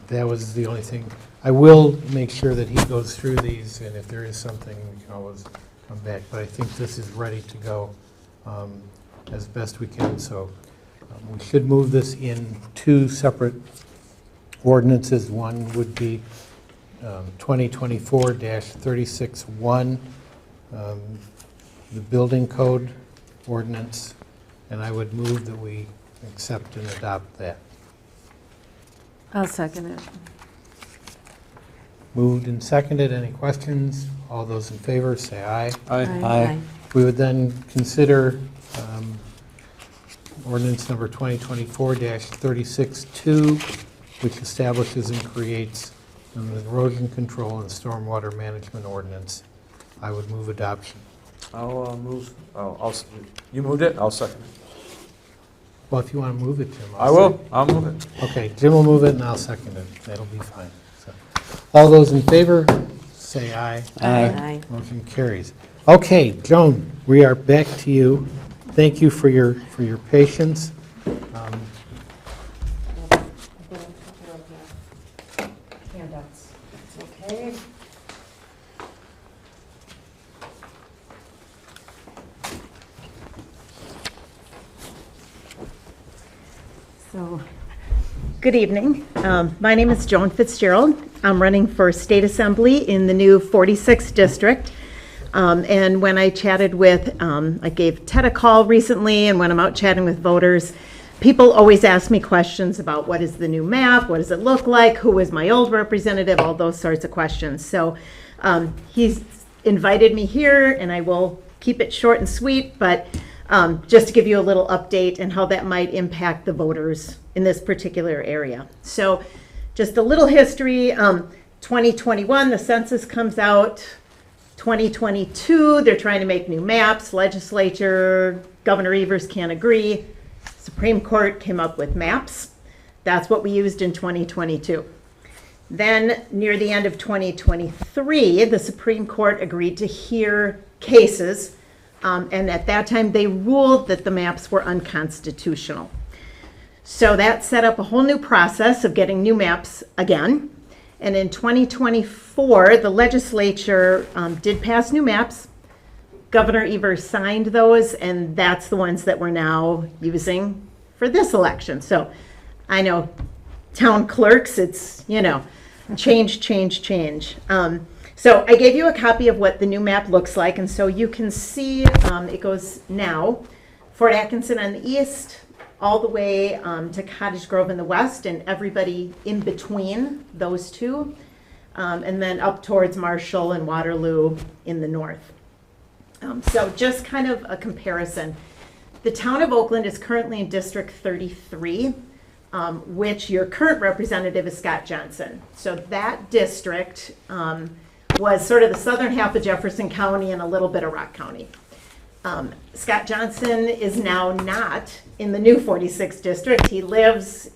that was the only thing. I will make sure that he goes through these, and if there is something, we can always come back. But I think this is ready to go as best we can. So we should move this in two separate ordinances. One would be 2024-36(1), the building code ordinance, and I would move that we accept and adopt that. I'll second it. Moved and seconded. Any questions? All those in favor say aye. Aye. We would then consider ordinance number 2024-36(2), which establishes and creates an erosion control and stormwater management ordinance. I would move adoption. I'll move, you moved it, I'll second it. Well, if you want to move it, Jim. I will, I'll move it. Okay, Jim will move it and I'll second it. That'll be fine. So, all those in favor, say aye. Aye. Motion carries. Okay, Joan, we are back to you. Thank you for your patience. Handouts. Okay. So, good evening. My name is Joan Fitzgerald. I'm running for State Assembly in the new 46th District. And when I chatted with, I gave Ted a call recently, and when I'm out chatting with voters, people always ask me questions about what is the new map, what does it look like, who was my old representative, all those sorts of questions. So he invited me here, and I will keep it short and sweet, but just to give you a little update and how that might impact the voters in this particular area. So just a little history. 2021, the census comes out. 2022, they're trying to make new maps. Legislature, Governor Evers can't agree. Supreme Court came up with maps. That's what we used in 2022. Then near the end of 2023, the Supreme Court agreed to hear cases, and at that time they ruled that the maps were unconstitutional. So that set up a whole new process of getting new maps again. And in 2024, the legislature did pass new maps. Governor Evers signed those, and that's the ones that we're now using for this election. So I know town clerks, it's, you know, change, change, change. So I gave you a copy of what the new map looks like, and so you can see it goes now, Fort Atkinson on the east, all the way to Cottage Grove in the west, and everybody in between those two, and then up towards Marshall and Waterloo in the north. So just kind of a comparison. The town of Oakland is currently in District 33, which your current representative is Scott Johnson. So that district was sort of the southern half of Jefferson County and a little bit of Rock County. Scott Johnson is now not in the new 46th district. He lives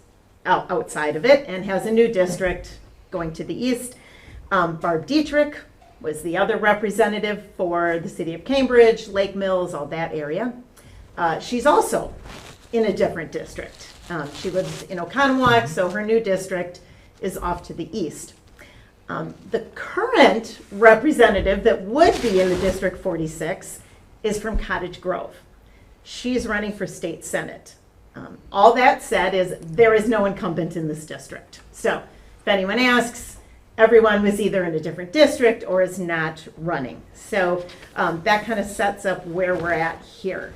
outside of it and has a new district going to the east. Barb Dietrich was the other representative for the city of Cambridge, Lake Mills, all that area. She's also in a different district. She lives in Oconomowoc, so her new district is off to the east. The current representative that would be in the District 46 is from Cottage Grove. She's running for state senate. All that said is there is no incumbent in this district. So if anyone asks, everyone was either in a different district or is not running. So that kind of sets up where we're at here.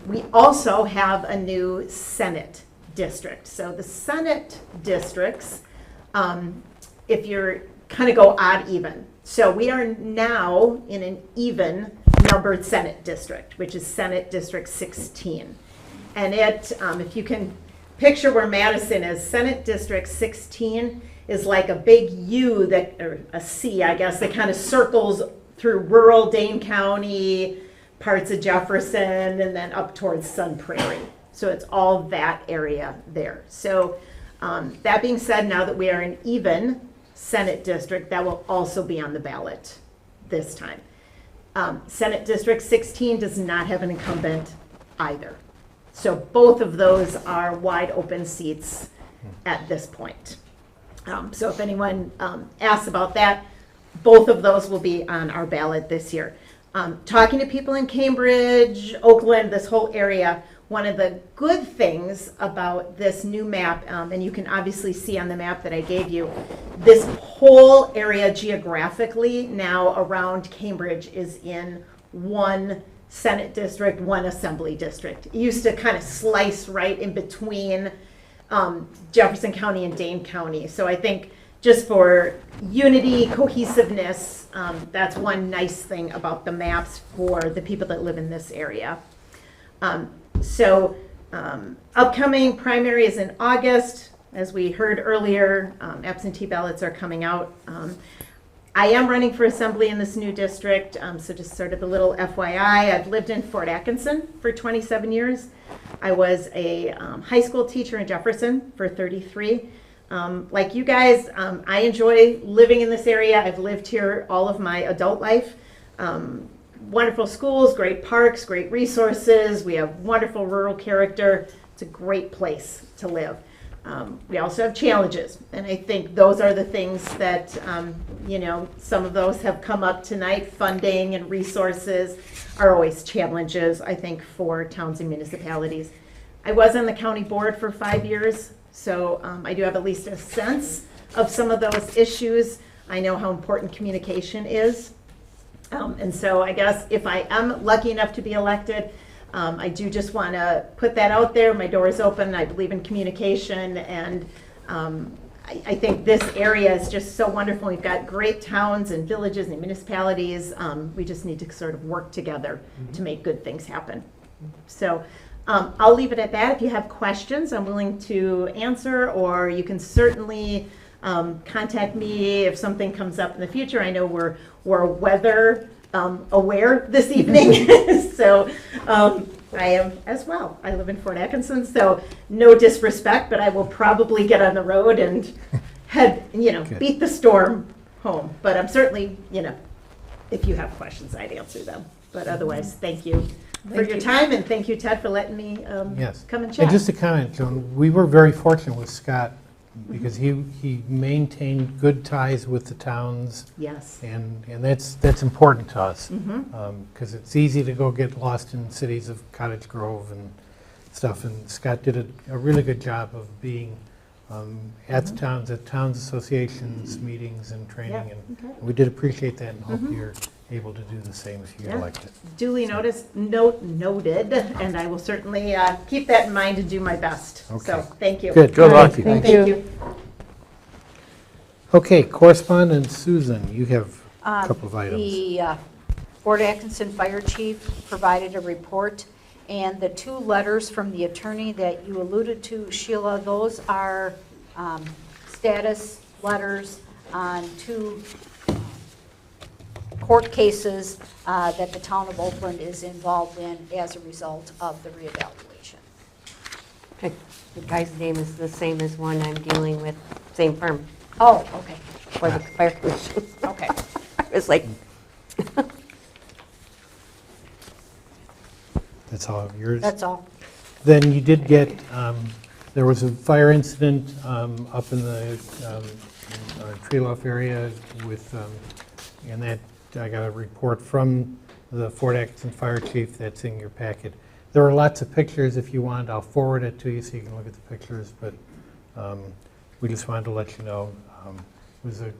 We also have a new Senate district. So the Senate districts, if you're kind of go odd even. So we are now in an even numbered Senate district, which is Senate District 16. And it, if you can picture where Madison is, Senate District 16 is like a big U that, or a C, I guess, that kind of circles through rural Dane County, parts of Jefferson, and then up towards Sun Prairie. So it's all that area there. So that being said, now that we are an even Senate district, that will also be on the ballot this time. Senate District 16 does not have an incumbent either. So both of those are wide open seats at this point. So if anyone asks about that, both of those will be on our ballot this year. Talking to people in Cambridge, Oakland, this whole area, one of the good things about this new map, and you can obviously see on the map that I gave you, this whole area geographically now around Cambridge is in one Senate district, one assembly district. It used to kind of slice right in between Jefferson County and Dane County. So I think just for unity, cohesiveness, that's one nice thing about the maps for the people that live in this area. Upcoming primary is in August. As we heard earlier, absentee ballots are coming out. I am running for assembly in this new district, so just sort of a little FYI. I've lived in Fort Atkinson for 27 years. I was a high school teacher in Jefferson for 33. Like you guys, I enjoy living in this area. I've lived here all of my adult life. Wonderful schools, great parks, great resources. We have wonderful rural character. It's a great place to live. We also have challenges, and I think those are the things that, you know, some of those have come up tonight. Funding and resources are always challenges, I think, for towns and municipalities. I was on the county board for 5 years, so I do have at least a sense of some of those issues. I know how important communication is. And so I guess if I am lucky enough to be elected, I do just want to put that out there. My door is open. I believe in communication, and I think this area is just so wonderful. We've got great towns and villages and municipalities. We just need to sort of work together to make good things happen. So I'll leave it at that. If you have questions, I'm willing to answer, or you can certainly contact me if something comes up in the future. I know we're weather aware this evening, so I am as well. I live in Fort Atkinson, so no disrespect, but I will probably get on the road and head, beat the storm home. But I'm certainly, if you have questions, I'd answer them. But otherwise, thank you for your time, and thank you, Ted, for letting me Yes. come and chat. And just a comment, Joan, we were very fortunate with Scott because he maintained good ties with the towns. Yes. And that's important to us. Mhm. Because it's easy to go get lost in cities of Cottage Grove and stuff. And Scott did a really good job of being at the towns, at towns associations, meetings and training. Yeah, And okay. we did appreciate that and hope you're able to do the same if you get Yeah. elected. Duly noted, and I will certainly keep that in mind and do my best. Okay. So, thank you. Good. Good luck. Thank you. Okay, correspondence, Susan, you have a couple of items. The Fort Atkinson Fire Chief provided a report, and the 2 letters from the attorney that you alluded to, Sheila, those are status letters on 2 court cases that the town of Oakland is involved in as a result of the reevaluation. The guy's name is the same as one I'm dealing with, same firm, Oh, okay, for the fire commission. okay. I was like, That's all of yours? That's all. Then you did get, there was a fire incident up in the Treelof area with, and that, I got a report from the Fort Atkinson Fire Chief that's in your packet. There are lots of pictures if you want. I'll forward it to you so you can look at the pictures, but we just wanted to let you know. It was a,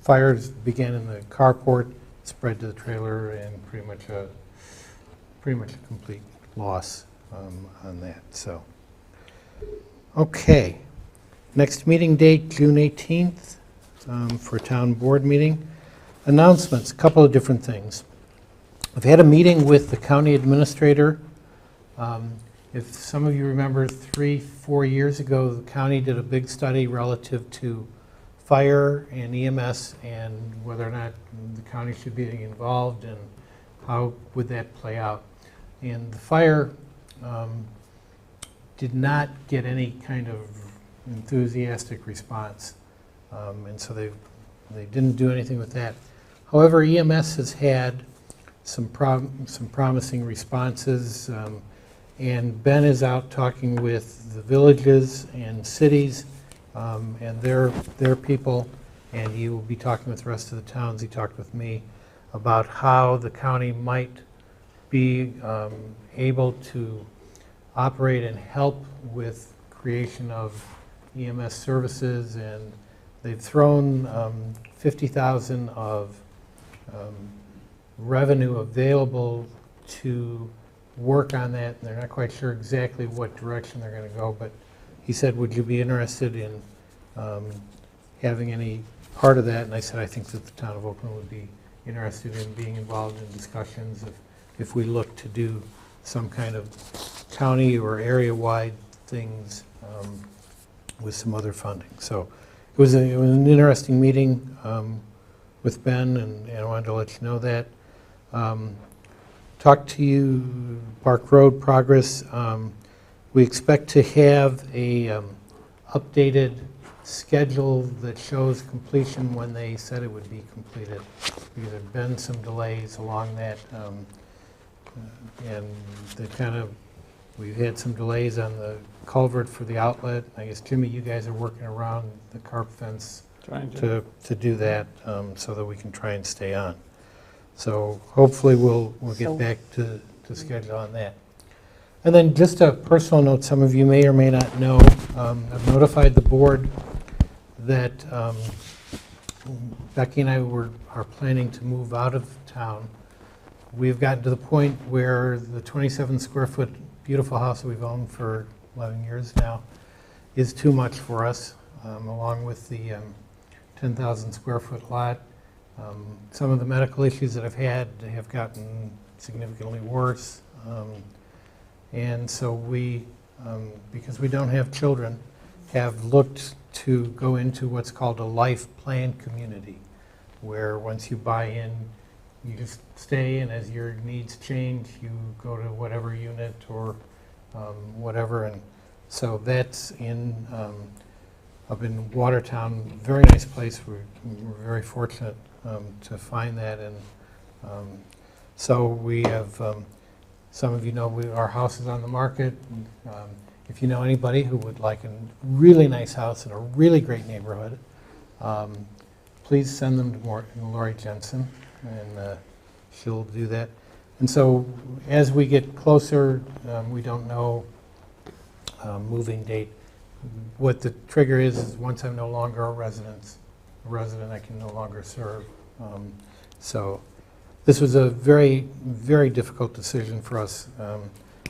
fires began in the carport, spread to the trailer, and pretty much a complete loss on that. So, okay. Next meeting date, June 18th, for a town board meeting. Announcements, a couple of different things. I've had a meeting with the county administrator. If some of you remember 3-4 years ago, the county did a big study relative to fire and EMS and whether or not the county should be involved and how would that play out. And the fire did not get any kind of enthusiastic response. And so they didn't do anything with that. However, EMS has had some promising responses, and Ben is out talking with the villages and cities and their people, and he will be talking with the rest of the towns. He talked with me about how the county might be able to operate and help with creation of EMS services, and they've thrown $50,000 of revenue available to work on that, and they're not quite sure exactly what direction they're going to go, but he said, would you be interested in having any part of that? And I said, I think that the town of Oakland would be interested in being involved in discussions if we look to do some kind of county or area-wide things with some other funding. So it was an interesting meeting with Ben, and I wanted to let you know that. Talk to you, Park Road progress. We expect to have a updated schedule that shows completion when they said it would be completed. Because there have been some delays along that, and we've had some delays on the culvert for the outlet. I guess, Jimmy, you guys are working around the carp fence to do that so that we can try and stay on. So hopefully we'll get back to schedule on that. And then just a personal note, some of you may or may not know, I've notified the board that Becky and I are planning to move out of town. We've gotten to the point where the 27 square foot beautiful house that we've owned for 11 years now is too much for us, along with the 10,000 square foot lot. Some of the medical issues that I've had have gotten significantly worse. And so we, because we don't have children, have looked to go into what's called a life plan community, where once you buy in, you just stay, and as your needs change, you go to whatever unit or whatever. And so that's up in Watertown, very nice place. We're very fortunate to find that. And so we have, some of you know, our house is on the market. If you know anybody who would like a really nice house in a really great neighborhood, please send them to Lori Jensen, and she'll do that. And so as we get closer, we don't know moving date. What the trigger is once I'm no longer a resident, I can no longer serve. So this was a very, very difficult decision for us.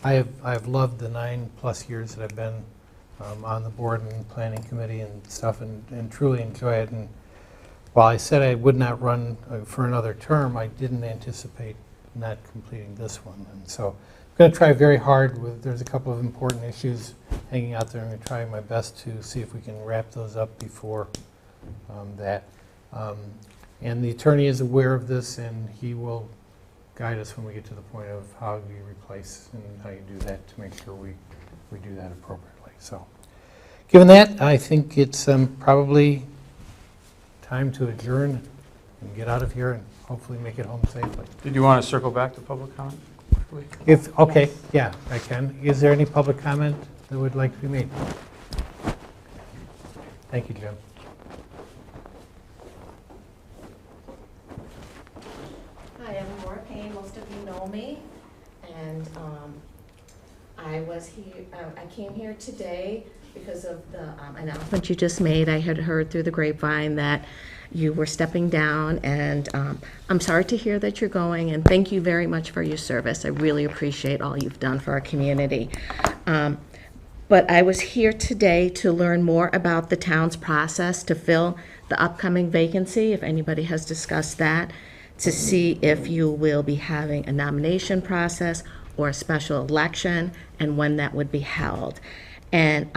I have loved the 9+ years that I've been on the board and planning committee and stuff, and truly enjoy it. And while I said I would not run for another term, I didn't anticipate not completing this one. And so I'm going to try very hard. There's a couple of important issues hanging out there. I'm going to try my best to see if we can wrap those up before that. And the attorney is aware of this, and he will guide us when we get to the point of how you replace and how you do that to make sure we do that appropriately. So given that, I think it's probably time to adjourn and get out of here and hopefully make it home safely. Did you want to circle back to public comment quickly? Okay, yeah, I can. Is there any public comment that would like to be made? Thank you, Jim. Hi, I'm Laura Payne. Most of you know me. And I came here today because of the announcement you just made. I had heard through the grapevine that you were stepping down, and I'm sorry to hear that you're going, and thank you very much for your service. I really appreciate all you've done for our community. But I was here today to learn more about the town's process to fill the upcoming vacancy, if anybody has discussed that, to see if you will be having a nomination process or a special election, and when that would be held. And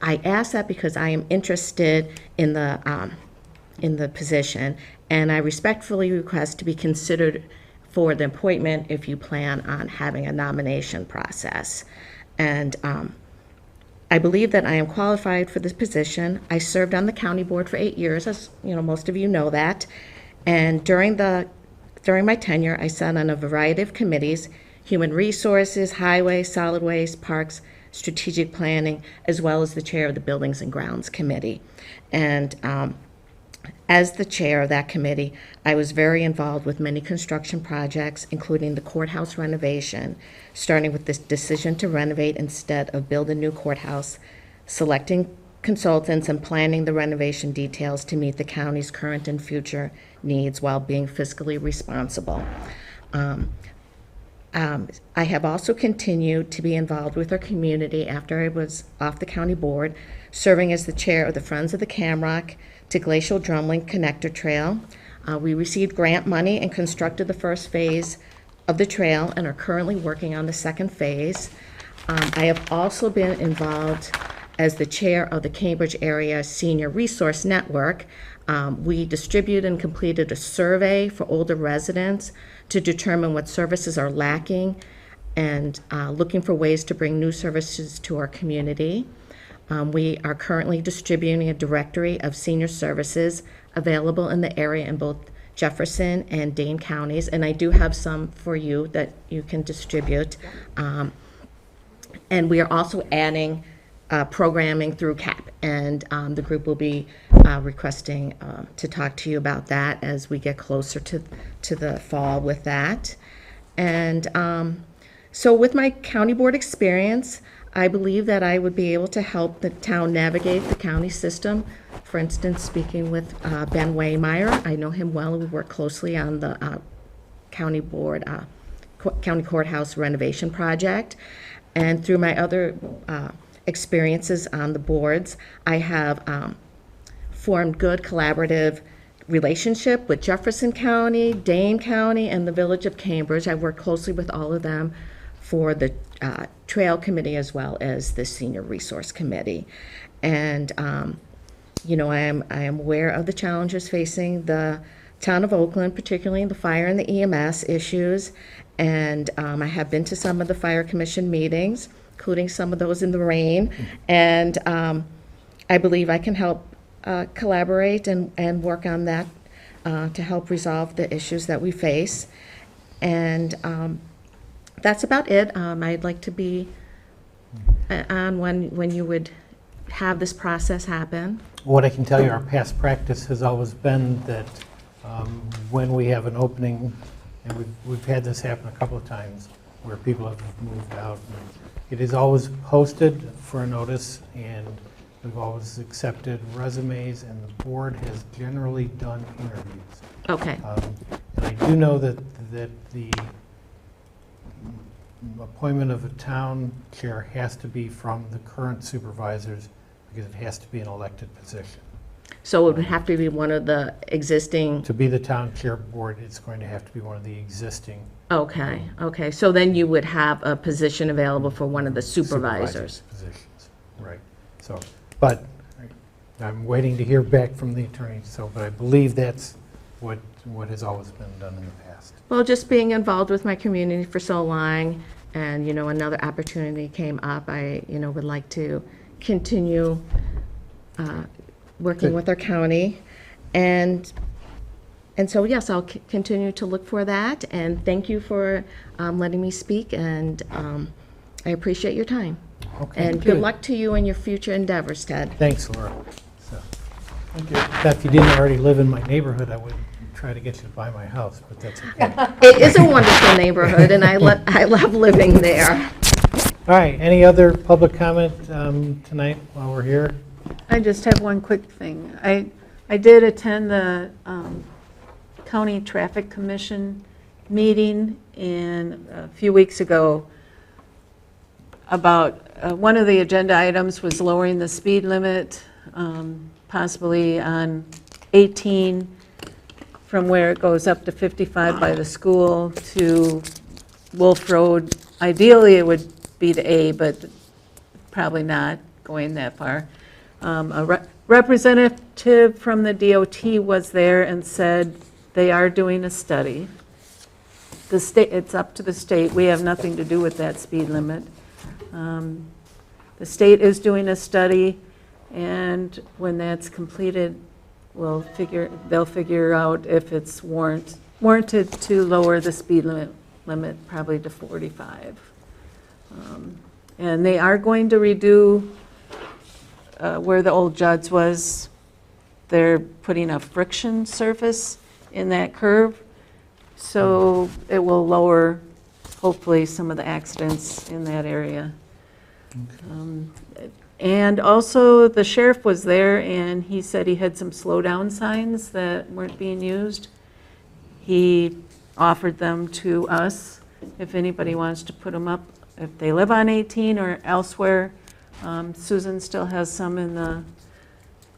I ask that because I am interested in the position, and I respectfully request to be considered for the appointment if you plan on having a nomination process. And I believe that I am qualified for this position. I served on the county board for 8 years, as you know, most of you know that. And during my tenure, I sat on a variety of committees: human resources, highway, solid waste, parks, strategic planning, as well as the chair of the Buildings and Grounds Committee. And as the chair of that committee, I was very involved with many construction projects, including the courthouse renovation, starting with this decision to renovate instead of build a new courthouse, selecting consultants and planning the renovation details to meet the county's current and future needs while being fiscally responsible. I have also continued to be involved with our community after I was off the county board, serving as the chair of the Friends of the Camrock to Glacial Drumlin Connector Trail. We received grant money and constructed the first phase of the trail and are currently working on the second phase. I have also been involved as the chair of the Cambridge Area Senior Resource Network. We distributed and completed a survey for older residents to determine what services are lacking and looking for ways to bring new services to our community. We are currently distributing a directory of senior services available in the area in both Jefferson and Dane counties, and I do have some for you that you can distribute. And we are also adding programming through CAP, and the group will be requesting to talk to you about that as we get closer to the fall with that. And so with my county board experience, I believe that I would be able to help the town navigate the county system. For instance, speaking with Ben Waymeyer, I know him well. We work closely on the county board, county courthouse renovation project. And through my other experiences on the boards. I have formed good collaborative relationship with Jefferson County, Dane County, and the Village of Cambridge. I work closely with all of them for the Trail Committee as well as the Senior Resource Committee. And, you know, I am aware of the challenges facing the town of Oakland, particularly the fire and the EMS issues. And I have been to some of the Fire Commission meetings, including some of those in the rain. And I believe I can help collaborate and work on that to help resolve the issues that we face. And that's about it. I'd like to be on when you would have this process happen. What I can tell you, our past practice has always been that when we have an opening, and we've had this happen a couple of times, where people have moved out, it is always posted for a notice, and we've always accepted resumes, and the board has generally done interviews. Okay. And I do know that the appointment of a town chair has to be from the current supervisors, because it has to be an elected position. So it would have to be one of the existing, To be the town chair board, it's going to have to be one of the existing okay, okay. So then you would have a position available for one of the supervisors. positions. Right. So, but I'm waiting to hear back from the attorney, but I believe that's what has always been done in the past. Well, just being involved with my community for so long, and, you know, another opportunity came up, I, you know, would like to continue working Good. with our county. And so, yes, I'll continue to look for that, and thank you for letting me speak, and I appreciate your time. Okay, And good luck to you in your future endeavors, Ted. Thanks, Laura. So, if you didn't already live in my neighborhood, I would try to get you to buy my house, but that's okay. It is a wonderful neighborhood, and I love living there. All right, any other public comment tonight while we're here? I just have one quick thing. I did attend the County Traffic Commission meeting a few weeks ago about, one of the agenda items was lowering the speed limit, possibly on 18 from where it goes up to 55 by the school to Wolf Road. Ideally, it would be to A, but probably not going that far. A representative from the DOT was there and said they are doing a study. The state, it's up to the state. We have nothing to do with that speed limit. The state is doing a study, and when that's completed, they'll figure out if it's warranted to lower the speed limit probably to 45. And they are going to redo where the old Judd's was. They're putting a friction surface in that curve, so it will lower, hopefully, some of the accidents in that area. And also, the sheriff was there, and he said he had some slow-down signs that weren't being used. He offered them to us, if anybody wants to put them up, if they live on 18 or elsewhere. Susan still has some in the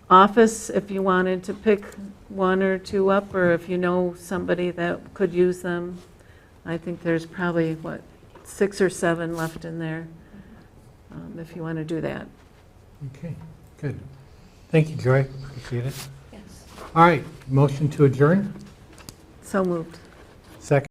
office if you wanted to pick one or two up, or if you know somebody that could use them. I think there's probably, 6 or 7 left in there, if you want to do that. Okay, good. Thank you, Joy. Appreciate it. Yes. All right, motion to adjourn? So moved. Second.